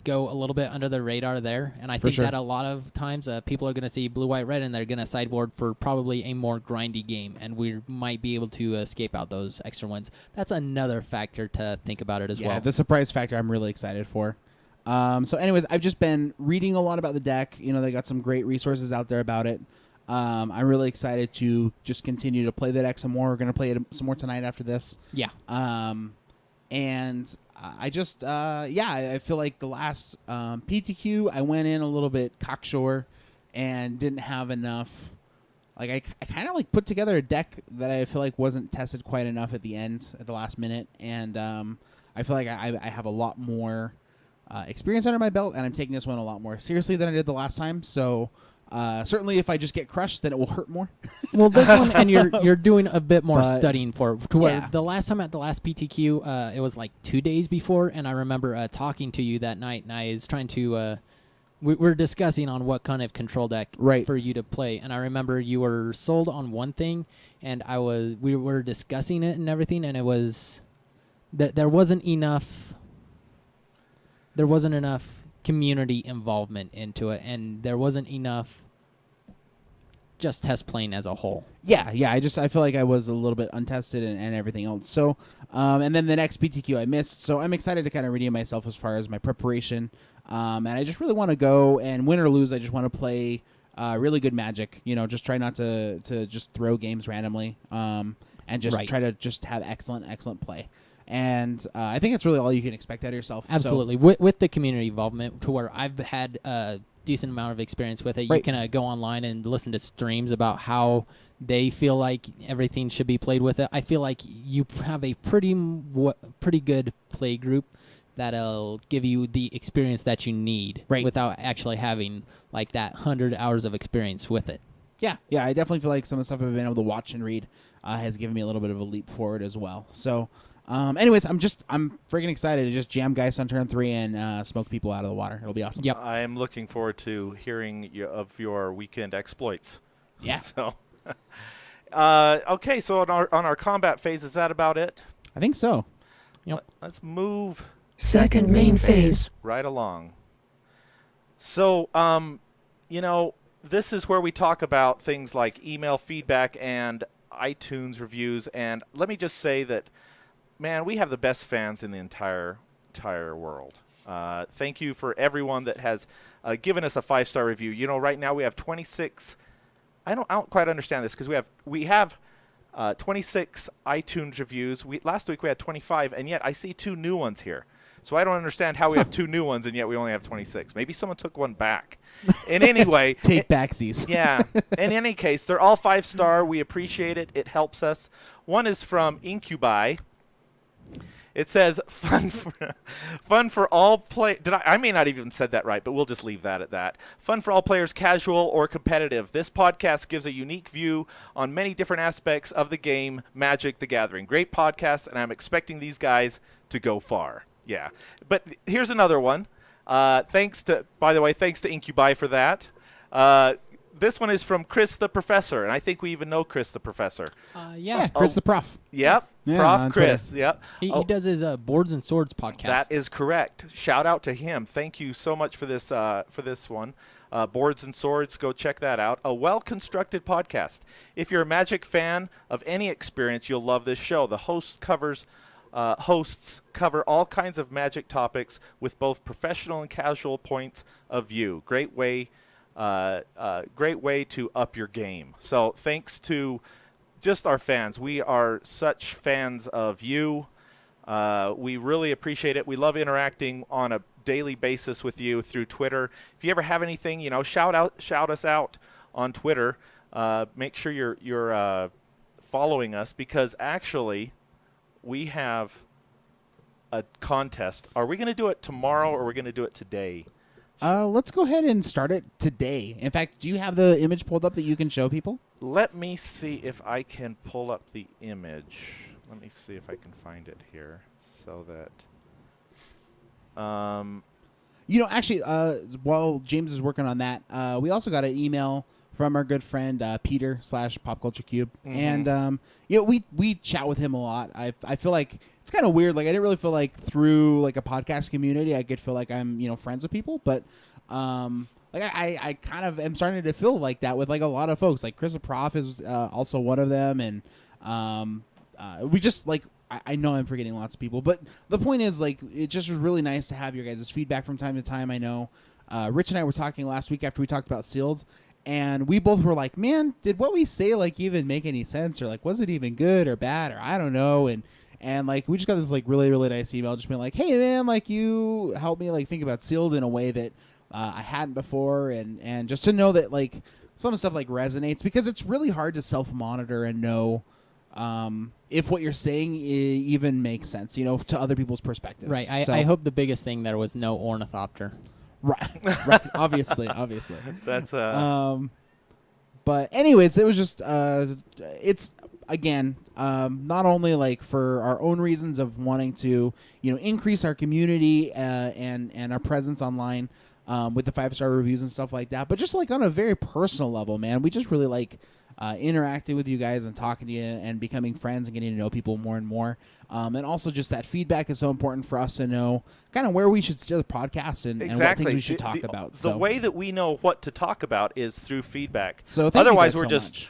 Speaker 3: go a little bit under the radar there, and I
Speaker 4: For
Speaker 3: think
Speaker 4: sure.
Speaker 3: that a lot of times people are going to see blue, white, red, and they're going to sideboard for probably a more grindy game, and we might be able to escape out those extra wins. That's another factor to think about it as
Speaker 4: yeah,
Speaker 3: well.
Speaker 4: the surprise factor I'm really excited for. So anyways, I've just been reading a lot about the deck. They got some great resources out there about it. I'm really excited to just continue to play the deck some more. We're going to play it some more tonight after this.
Speaker 3: Yeah.
Speaker 4: And I just, I feel like the last PTQ, I went in a little bit cocksure and didn't have enough. Like, I kind of like put together a deck that I feel like wasn't tested quite enough at the end, at the last minute. And I feel like I have a lot more experience under my belt, and I'm taking this one a lot more seriously than I did the last time. So certainly if I just get crushed, then it will hurt more.
Speaker 3: Well, this one, and you're doing a bit more
Speaker 4: But,
Speaker 3: studying for it. To where
Speaker 4: yeah.
Speaker 3: the last time at the last PTQ, it was like 2 days before, and I remember talking to you that night, and I was trying to. We were discussing on what kind of control deck
Speaker 4: Right.
Speaker 3: for you to play, and I remember you were sold on one thing, and we were discussing it and everything, and it was that there wasn't enough. There wasn't enough community involvement into it, and there wasn't enough just test playing as a whole.
Speaker 4: Yeah. I feel like I was a little bit untested and everything else. So, and then the next PTQ I missed. So I'm excited to kind of redeem myself as far as my preparation. And I just really want to go, and win or lose, I just want to play really good Magic. Just try not to just throw games randomly, and just
Speaker 3: Right.
Speaker 4: try to just have excellent play. And I think that's really all you can expect out of yourself. So-
Speaker 3: Absolutely. With the community involvement, to where I've had a decent amount of experience with it.
Speaker 4: Right.
Speaker 3: You can go online and listen to streams about how they feel like everything should be played with it. I feel like you have a pretty good play group that'll give you the experience that you need,
Speaker 4: Right.
Speaker 3: without actually having like that 100 hours of experience with it.
Speaker 4: Yeah, I definitely feel like some of the stuff I've been able to watch and read has given me a little bit of a leap forward as well. So, anyways, I'm freaking excited to just jam Geist on turn 3 and smoke people out of the water. It'll be awesome.
Speaker 3: Yep.
Speaker 1: I'm looking forward to hearing of your weekend exploits.
Speaker 4: Yeah.
Speaker 1: So, okay. So on our combat phase, is that about it?
Speaker 4: I think so.
Speaker 3: Yep.
Speaker 1: Let's move
Speaker 2: Second main phase.
Speaker 1: right along. So, this is where we talk about things like email feedback and iTunes reviews. And let me just say that, man, we have the best fans in the entire world. Thank you for everyone that has giving us a 5-star review. You know, right now we have 26. I don't quite understand this because we have 26 iTunes reviews. Last week we had 25, and yet I see 2 new ones here. So I don't understand how we have 2 new ones and yet we only have 26. Maybe someone took one back. In any way,
Speaker 4: Take backsies.
Speaker 1: yeah. In any case, they're all 5-star. We appreciate it. It helps us. One is from Incubi. It says fun for all play. I may not even said that right, but we'll just leave that at that. Fun for all players, casual or competitive. This podcast gives a unique view on many different aspects of the game, Magic: The Gathering. Great podcast, and I'm expecting these guys to go far. Yeah, but here's another one. Thanks to Incubi for that. This one is from Chris the Professor, and I think we even know Chris the Professor.
Speaker 3: Yeah.
Speaker 4: Chris the Prof.
Speaker 1: Yep,
Speaker 4: Yeah,
Speaker 1: Prof
Speaker 4: on
Speaker 1: Chris.
Speaker 4: Twitter.
Speaker 1: Yep.
Speaker 3: He does his Boards and Swords podcast.
Speaker 1: That is correct. Shout out to him. Thank you so much for this one. Boards and Swords, go check that out. A well-constructed podcast. If you're a Magic fan of any experience, you'll love this show. The hosts cover all kinds of Magic topics with both professional and casual points of view. Great way to up your game. So thanks to just our fans. We are such fans of you. We really appreciate it. We love interacting on a daily basis with you through Twitter. If you ever have anything, shout us out on Twitter. Make sure you're following us, because actually we have a contest. Are we going to do it tomorrow or are we going to do it today?
Speaker 4: Let's go ahead and start it today. In fact, do you have the image pulled up that you can show people?
Speaker 1: Let me see if I can pull up the image. Let me see if I can find it here so that...
Speaker 4: Actually, while James is working on that, we also got an email from our good friend Peter /PopCultureCube, and we chat with him a lot. I feel like it's kind of weird. Like, I didn't really feel like through like a podcast community I could feel like I'm friends with people, but I kind of am starting to feel like that with like a lot of folks. Like Chris the Prof is also one of them, and we just like. I know I'm forgetting lots of people, but the point is, like, it just was really nice to have your guys' feedback from time to time. I know Rich and I were talking last week after we talked about Sealed, and we both were like, man, did what we say, like, even make any sense? Or, like, was it even good or bad? Or I don't know. And like, we just got this, like, really, really nice email just being like, hey, man, like, you helped me, like, think about Sealed in a way that I hadn't before. And just to know that, like, some stuff, like, resonates, because it's really hard to self-monitor and know if what you're saying even makes sense, to other people's perspectives.
Speaker 3: Right. I hope the biggest thing there was no ornithopter.
Speaker 4: Right. Obviously.
Speaker 1: That's
Speaker 4: But anyways, it was just it's again not only like for our own reasons of wanting to increase our community and our presence online with the 5-star reviews and stuff like that, but just like on a very personal level, man, we just really like interacting with you guys and talking to you and becoming friends and getting to know people more and more. And also just that feedback is so important for us to know kind of where we should steer the podcast and what things we should talk about.
Speaker 1: The way that we know what to talk about is through feedback.
Speaker 4: So otherwise
Speaker 1: we're just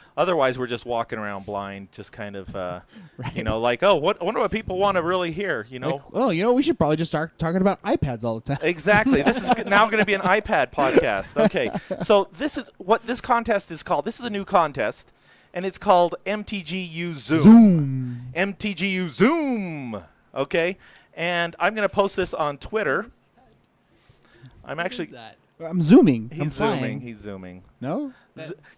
Speaker 1: walking around blind, just kind of
Speaker 4: right.
Speaker 1: Like, I wonder what people want to really hear,
Speaker 4: Like, we should probably just start talking about iPads all the time.
Speaker 1: Exactly. This is now going to be an iPad podcast. Okay. So this is what this contest is called. This is a new contest, and it's called MTGYouZoom. MTGYouZoom. Okay. And I'm going to post this on Twitter. I'm
Speaker 4: zooming.
Speaker 1: He's zooming.
Speaker 4: No?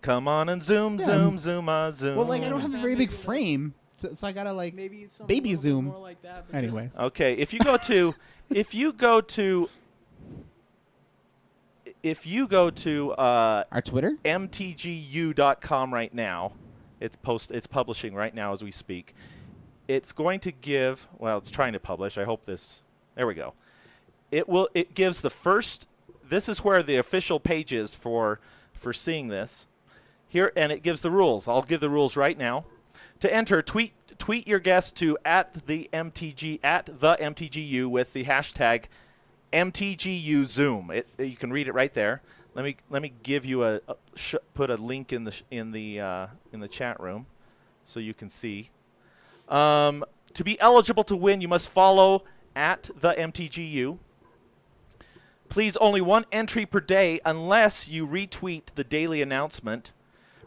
Speaker 1: Come on and zoom. Zoom.
Speaker 4: Well, like, I don't have a very big frame, so I gotta like
Speaker 3: maybe
Speaker 4: baby zoom.
Speaker 3: More like that, but
Speaker 4: anyways,
Speaker 1: okay. If you go to
Speaker 4: our Twitter,
Speaker 1: MTGYou.com right now, it's publishing right now as we speak. It's going to give. Well, it's trying to publish. I hope this. There we go. It gives the first. This is where the official page is for seeing this here, and it gives the rules. I'll give the rules right now. To enter, tweet your guess to @the MTGYou with the hashtag MTGYouZoom. You can read it right there. Let me give you put a link in the chat room so you can see. To be eligible to win, you must follow @the MTGYou. Please, only one entry per day unless you retweet the daily announcement.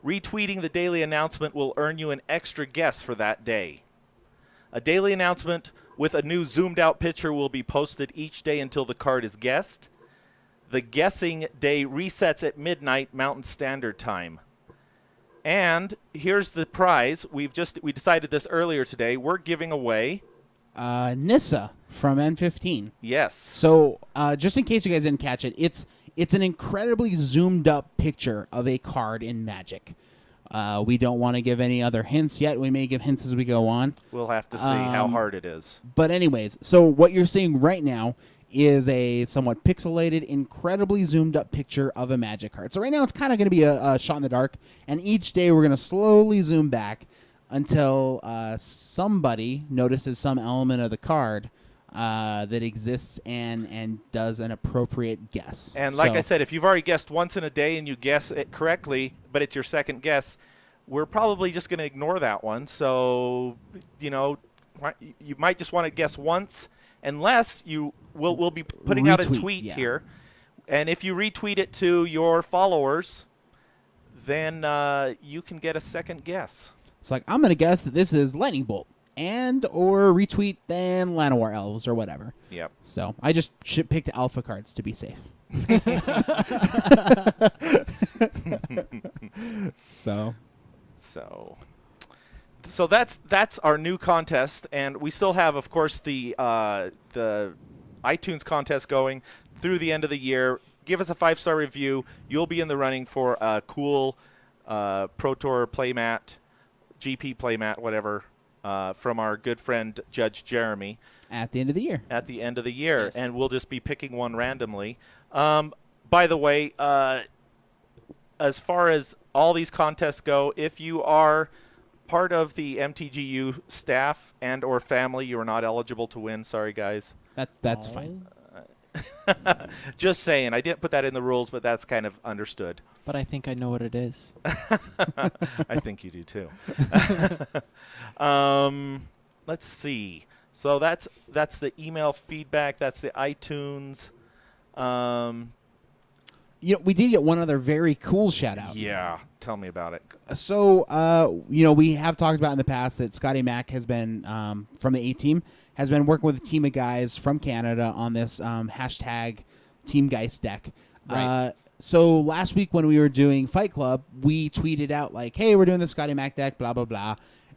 Speaker 1: Retweeting the daily announcement will earn you an extra guess for that day. A daily announcement with a new zoomed-out picture will be posted each day until the card is guessed. The guessing day resets at midnight Mountain Standard Time. And here's the prize. We decided this earlier today. We're giving away
Speaker 4: Nissa from M15.
Speaker 1: Yes.
Speaker 4: So just in case you guys didn't catch it, it's an incredibly zoomed up picture of a card in Magic. We don't want to give any other hints yet. We may give hints as we go on.
Speaker 1: We'll have to see how hard it is.
Speaker 4: But anyways, so what you're seeing right now is a somewhat pixelated, incredibly zoomed up picture of a Magic card. So right now it's kind of going to be a shot in the dark, and each day we're going to slowly zoom back until somebody notices some element of the card that exists and does an appropriate guess.
Speaker 1: And like I said, if you've already guessed once in a day and you guess it correctly, but it's your second guess, we're probably just going to ignore that one. So, you might just want to guess once, unless we'll be putting out a tweet here. And if you retweet it to your followers, then you can get a second guess.
Speaker 4: It's like, I'm going to guess that this is Lightning Bolt. Or retweet then Llanowar Elves or whatever. Yep. So I just picked alpha cards to be safe.
Speaker 1: So that's our new contest, and we still have, of course, the iTunes contest going through the end of the year. Give us a 5-star review. You'll be in the running for a cool Pro Tour playmat, GP playmat, whatever. From our good friend Judge Jeremy.
Speaker 4: At the end of the year.
Speaker 1: At the end of the year.
Speaker 4: Yes.
Speaker 1: And we'll just be picking one randomly. By the way, as far as all these contests go, if you are part of the MTGYou staff and or family, you are not eligible to win. Sorry, guys.
Speaker 4: That's fine.
Speaker 1: Just saying. I didn't put that in the rules, but that's kind of understood.
Speaker 3: But I think I know what it is.
Speaker 1: I think you do too. Let's see. So that's the email feedback. That's the iTunes.
Speaker 4: We did get one other very cool shout out.
Speaker 1: Yeah, tell me about it.
Speaker 4: So we have talked about in the past that Scotty Mack has been from the A team has been working with a team of guys from Canada on this hashtag Team Geist deck.
Speaker 3: Right.
Speaker 4: So last week when we were doing Fight Club, we tweeted out like, "Hey, we're doing the Scotty Mac deck, blah blah blah,"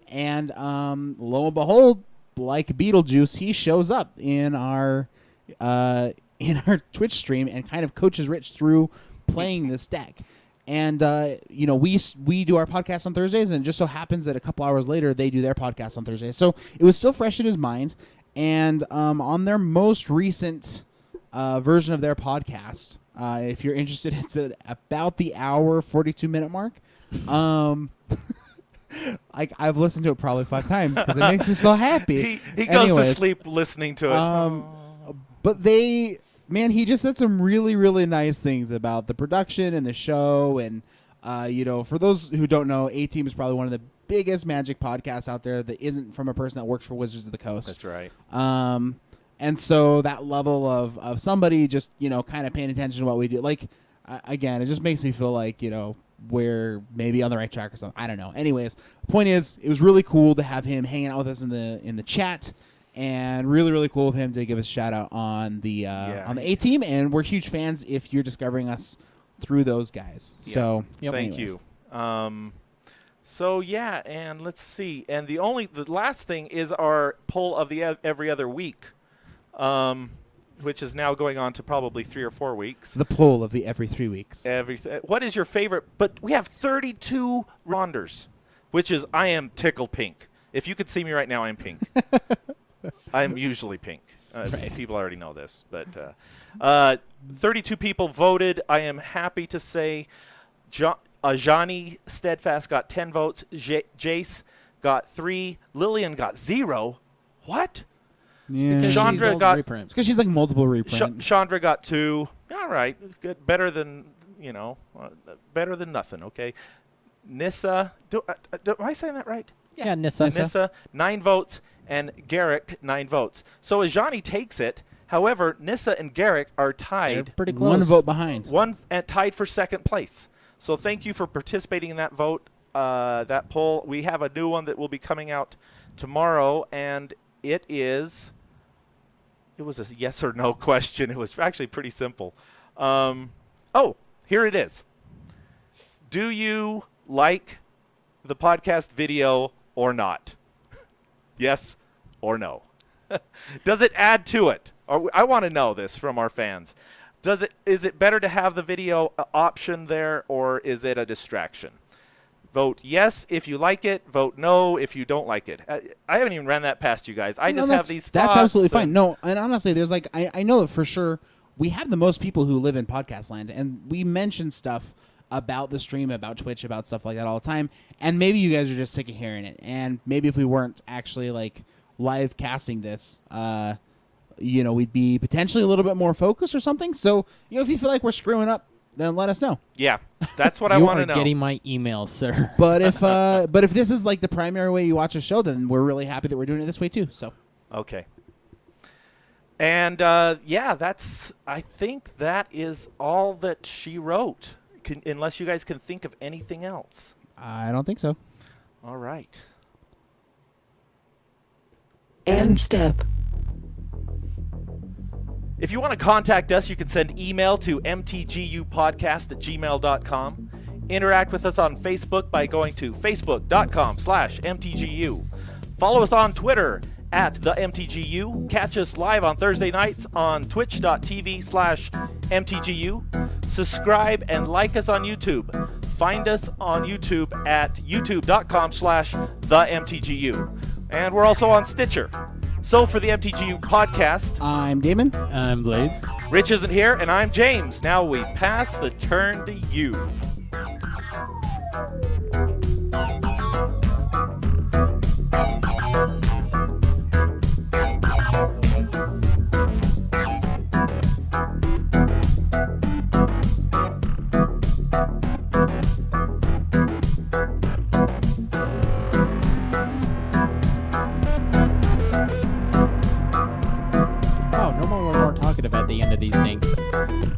Speaker 4: and lo and behold, like Beetlejuice, he shows up in our Twitch stream and kind of coaches Rich through playing this deck. And we do our podcast on Thursdays, and it just so happens that a couple hours later they do their podcast on Thursdays. So it was still fresh in his mind, and on their most recent version of their podcast. If you're interested, it's at about the hour 42-minute mark. I've listened to it probably 5 times because it makes me so happy.
Speaker 1: He goes to sleep listening to it.
Speaker 4: But he just said some really, really nice things about the production and the show. And, for those who don't know, A-Team is probably one of the biggest Magic podcasts out there that isn't from a person that works for Wizards of the Coast.
Speaker 1: That's right.
Speaker 4: And so that level of somebody just, kind of paying attention to what we do. Like, again, it just makes me feel like, we're maybe on the right track or something. I don't know. Anyways, the point is, it was really cool to have him hanging out with us in the chat, and really, really cool of him to give us a shout out on the A team. And we're huge fans if you're discovering us through those guys. Yeah. So
Speaker 1: thank you. And let's see. And the last thing is our poll of the every other week. Which is now going on to probably 3 or 4 weeks.
Speaker 4: The poll of the every 3 weeks.
Speaker 1: What is your favorite? But we have 32 Ronders, which is I am tickle pink. If you could see me right now, I'm pink. I'm usually pink. Right. People already know this, but 32 people voted. I am happy to say Johnny Steadfast got 10 votes. Jace got 3. Lillian got 0. What?
Speaker 4: Yeah.
Speaker 1: Chandra got
Speaker 4: it's because she's like multiple reprint.
Speaker 1: Chandra got 2. All right, good, better than better than nothing. Okay, Nissa, am I saying that right?
Speaker 3: Yeah, Nissa.
Speaker 1: 9 votes, and Garrick 9 votes. So as Johnny takes it, However, Nissa and Garrick are
Speaker 3: They're
Speaker 1: tied.
Speaker 3: pretty close.
Speaker 4: One vote behind.
Speaker 1: Tied for second place. So thank you for participating in that vote, that poll. We have a new one that will be coming out tomorrow, and it was a yes or no question. It was actually pretty simple. Here it is. Do you like the podcast video or not? Yes or no? Does it add to it? I want to know this from our fans. Is it better to have the video option there, or is it a distraction? Vote yes if you like it. Vote no if you don't like it. I haven't even ran that past you guys. I just have these thoughts.
Speaker 4: That's absolutely fine. No, and honestly, there's like I know that for sure we have the most people who live in podcast land, and we mention stuff about the stream, about Twitch, about stuff like that all the time. And maybe you guys are just sick of hearing it. And maybe if we weren't actually like live casting this, we'd be potentially a little bit more focused or something. So, if you feel like we're screwing up, then let us know.
Speaker 1: Yeah, that's what I want to know.
Speaker 3: You are getting my emails, sir.
Speaker 4: But if this is like the primary way you watch a show, then we're really happy that we're doing it this way too. So
Speaker 1: okay. And I think that is all that she wrote. Unless you guys can think of anything else.
Speaker 4: I don't think so.
Speaker 1: All right.
Speaker 2: End step.
Speaker 1: If you want to contact us, you can send email to mtgyyoupodcast@gmail.com. Interact with us on Facebook by going to facebook.com/mtgyu. Follow us on Twitter @the MTGYou. Catch us live on Thursday nights on twitch.tv/mtgyu. Subscribe and like us on YouTube. Find us on YouTube at youtube.com/the MTGYou. And we're also on Stitcher. So for the MTGYou podcast,
Speaker 4: I'm Damon.
Speaker 3: I'm Blades.
Speaker 1: Rich isn't here, and I'm James. Now we pass the turn to you.
Speaker 3: At the end of these things.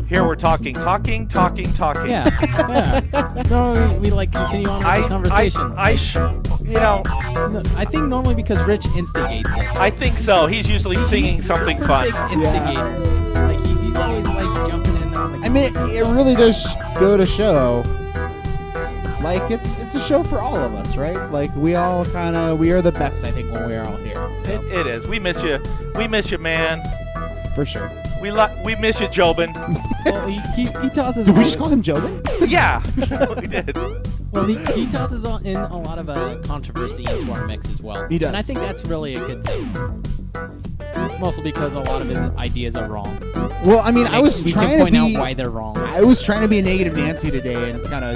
Speaker 1: Here we're talking.
Speaker 3: Yeah. No, we like continue on with the conversation.
Speaker 1: I
Speaker 3: think normally because Rich instigates it.
Speaker 1: I think so. He's usually singing something fun.
Speaker 3: Big instigator. Like he's always like jumping in on the.
Speaker 4: I mean, it really does go to show. Like it's a show for all of us, right? Like we are the best, I think, when we are all here. So.
Speaker 1: It is. We miss you. We miss you, man.
Speaker 4: For sure.
Speaker 1: We miss you, Jobin.
Speaker 3: Well, he tosses.
Speaker 4: Did we just call him Jobin?
Speaker 1: Yeah, we did.
Speaker 3: Well, he tosses in a lot of controversy into our mix as well.
Speaker 4: He does.
Speaker 3: And I think that's really a good thing. Mostly because a lot of his ideas are wrong.
Speaker 4: Well, I mean,
Speaker 3: we can point out why they're wrong.
Speaker 4: I was trying to be a negative Nancy today and kind of,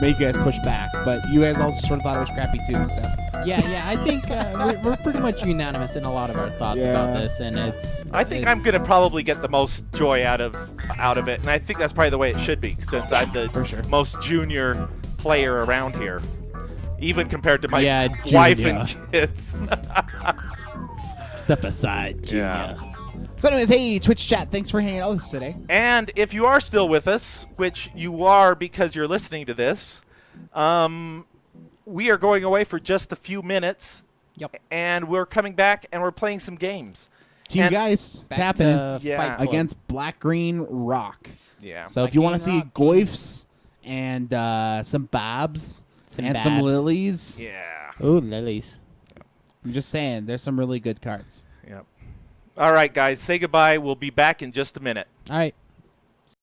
Speaker 4: make you guys push back. But you guys also sort of thought it was crappy too, so.
Speaker 3: Yeah, I think we're pretty much unanimous in a lot of our thoughts about this, and
Speaker 1: I think I'm gonna probably get the most joy out of it, and I think that's probably the way it should be, since I'm the most junior player around here, even compared to my wife and kids.
Speaker 3: Step aside, Junior.
Speaker 1: Yeah.
Speaker 4: So anyways, hey, Twitch chat, thanks for hanging out with us today.
Speaker 1: And if you are still with us, which you are because you're listening to this, we are going away for just a few minutes.
Speaker 3: Yep.
Speaker 1: And we're coming back, and we're playing some games.
Speaker 4: Team Geist, it's happening against Black Green Rock.
Speaker 1: Yeah.
Speaker 4: So if you want to see Goifs and some Babs and some Lilies.
Speaker 1: Yeah.
Speaker 3: Ooh, Lilies.
Speaker 4: I'm just saying, there's some really good cards.
Speaker 1: Yep. All right, guys, say goodbye. We'll be back in just a minute.
Speaker 3: All right.